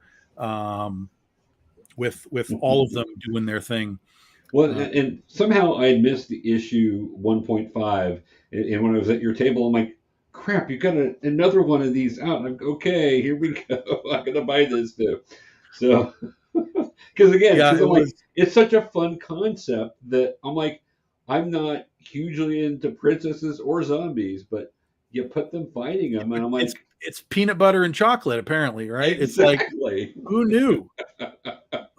with all of them doing their thing. Well, and somehow I missed the issue 1.5, and when I was at your table, I'm like, crap, you got another one of these out. I'm like, okay, here we go. I'm gonna buy this too. So, because again, it's such a fun concept that I'm like, I'm not hugely into princesses or zombies, but you put them fighting them, and I'm like, it's peanut butter and chocolate, apparently, right? Exactly. It's like, who knew?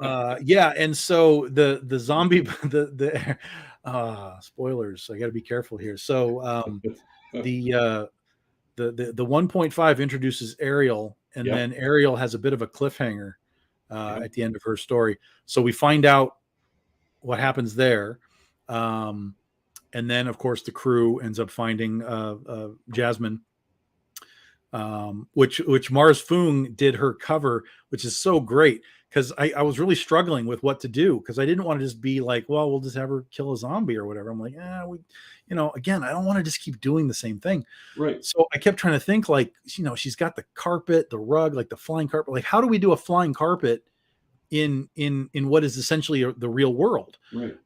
And so the zombie, the spoilers. I got to be careful here. So the 1.5 introduces Ariel, and then Ariel has a bit of a cliffhanger at the end of her story. So we find out what happens there. And then, of course, the crew ends up finding Jasmine, which Mars Foong did her cover, which is so great, because I was really struggling with what to do, because I didn't want to just be like, well, we'll just have her kill a zombie or whatever. I'm like, again, I don't want to just keep doing the same thing. Right. So I kept trying to think, like, she's got the carpet, the rug, like the flying carpet. Like, how do we do a flying carpet in what is essentially the real world? Right.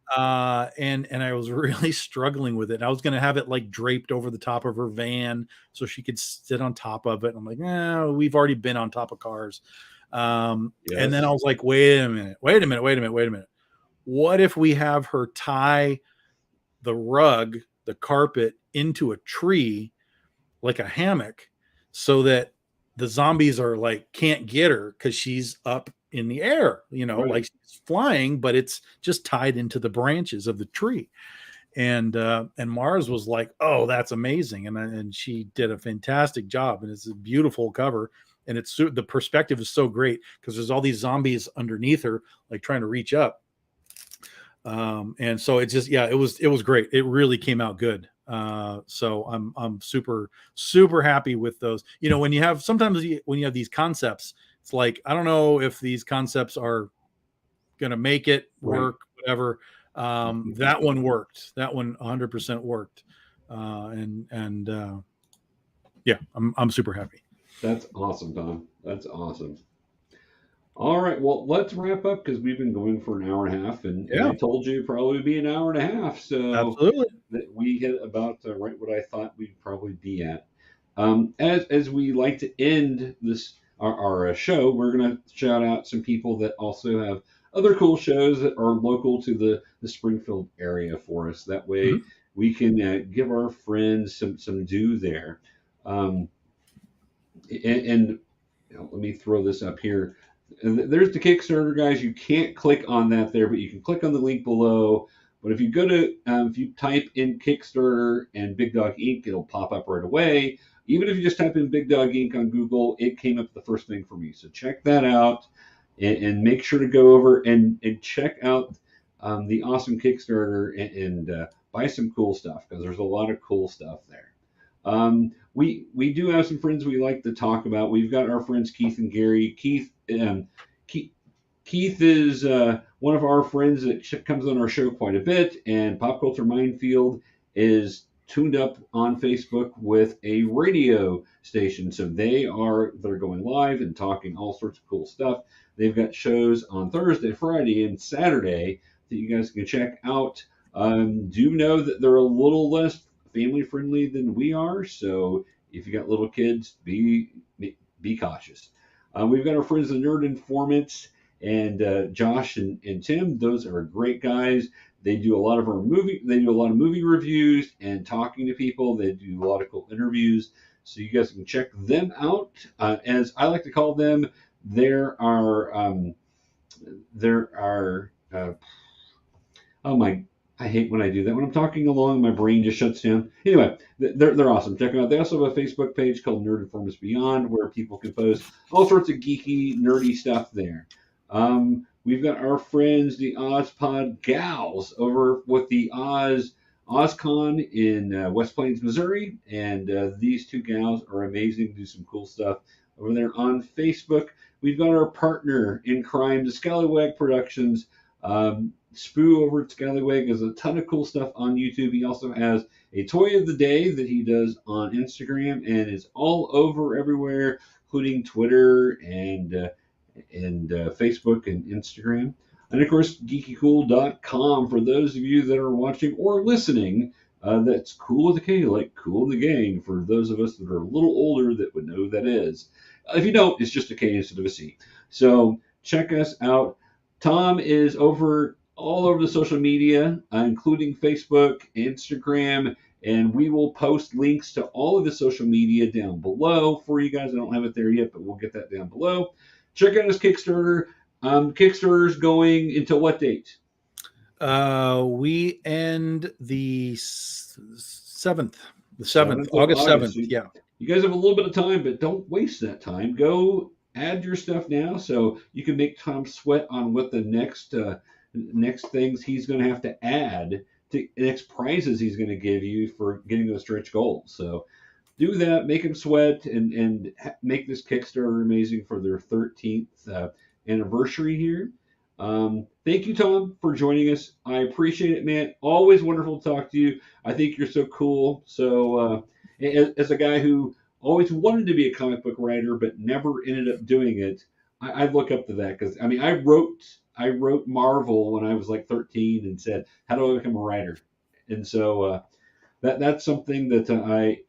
And I was really struggling with it. I was going to have it like draped over the top of her van so she could sit on top of it. And I'm like, we've already been on top of cars. And then I was like, wait a minute. What if we have her tie the rug, the carpet, into a tree like a hammock, so that the zombies are like, can't get her because she's up in the air, like she's flying, but it's just tied into the branches of the tree. And Mars was like, oh, that's amazing. And she did a fantastic job, and it's a beautiful cover. And the perspective is so great, because there's all these zombies underneath her, like trying to reach up. And so it just, it was great. It really came out good. So I'm super, super happy with those. When you have these concepts, it's like, I don't know if these concepts are going to make it work, whatever. That one worked. That one 100% worked. Yeah, I'm super happy. That's awesome, Tom. That's awesome. All right, well, let's wrap up because we've been going for an hour and a half, and I Yeah, told you it'd probably be an hour and a half, so absolutely. that we hit about right what I thought we'd probably be at. As we like to end this our show, we're gonna shout out some people that also have other cool shows that are local to the Springfield area for us. That way, Mhm. we can give our friends some due there. Um, and let me throw this up here. There's the Kickstarter, guys. You can't click on that there, but you can click on the link below. But if you go to, if you type in Kickstarter and Big Dog Ink, it'll pop up right away. Even if you just type in Big Dog Ink on Google, it came up the first thing for me. So check that out and make sure to go over and check out the awesome Kickstarter and buy some cool stuff because there's a lot of cool stuff there. We do have some friends we like to talk about. We've got our friends Keith and Gary. Keith is one of our friends that comes on our show quite a bit, and Pop Culture Minefield is tuned up on Facebook with a radio station. So they're going live and talking all sorts of cool stuff. They've got shows on Thursday, Friday, and Saturday that you guys can check out. Do know that they're a little less family friendly than we are, so if you got little kids, be cautious. We've got our friends the Nerd Informants and Josh and Tim. Those are great guys. They do a lot of movie reviews and talking to people. They do a lot of cool interviews, so you guys can check them out. As I like to call them, there are oh my, I hate when I do that. When I'm talking along, my brain just shuts down. Anyway, they're awesome. Check them out. They also have a Facebook page called Nerd Informants Beyond where people can post all sorts of geeky, nerdy stuff there. We've got our friends, the OzPod Gals, over with the OzCon in West Plains, Missouri. And these two gals are amazing, do some cool stuff over there on Facebook. We've got our partner in crime, the Scallywag Productions. Spoo over at Scallywag has a ton of cool stuff on YouTube. He also has a toy of the day that he does on Instagram and is all over everywhere, including Twitter and Facebook and Instagram. And of course, GeekyKOOL.com for those of you that are watching or listening. That's cool with a K, like Cool in the Gang, for those of us that are a little older that would know who that is. If you don't, it's just a K instead of a C. So check us out. Tom is all over the social media, including Facebook, Instagram, and we will post links to all of the social media down below for you guys. I don't have it there yet, but we'll get that down below. Check out his Kickstarter. Kickstarter's going until what date? We end the 7th. The 7th, August 7th. So yeah. You guys have a little bit of time, but don't waste that time. Go add your stuff now so you can make Tom sweat on what the next things he's going to have to add to next prizes he's going to give you for getting those stretch goals. So do that, make him sweat, and make this Kickstarter amazing for their 13th anniversary here. Thank you, Tom, for joining us. I appreciate it, man. Always wonderful to talk to you. I think you're so cool. So as a guy who always wanted to be a comic book writer but never ended up doing it, I look up to that because I wrote Marvel when I was like 13 and said, how do I become a writer? And so that's something that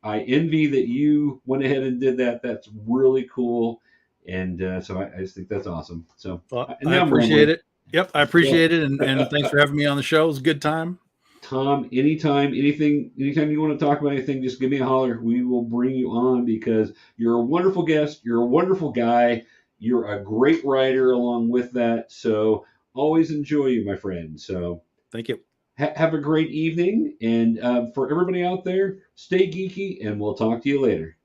I envy that you went ahead and did that. That's really cool. And so I just think that's awesome. So well, I appreciate it. Yep, I appreciate it. And thanks for having me on the show. It was a good time. Tom, anytime you want to talk about anything, just give me a holler. We will bring you on because you're a wonderful guest. You're a wonderful guy. You're a great writer along with that. So always enjoy you, my friend. So thank you. Have a great evening. And for everybody out there, stay geeky, and we'll talk to you later.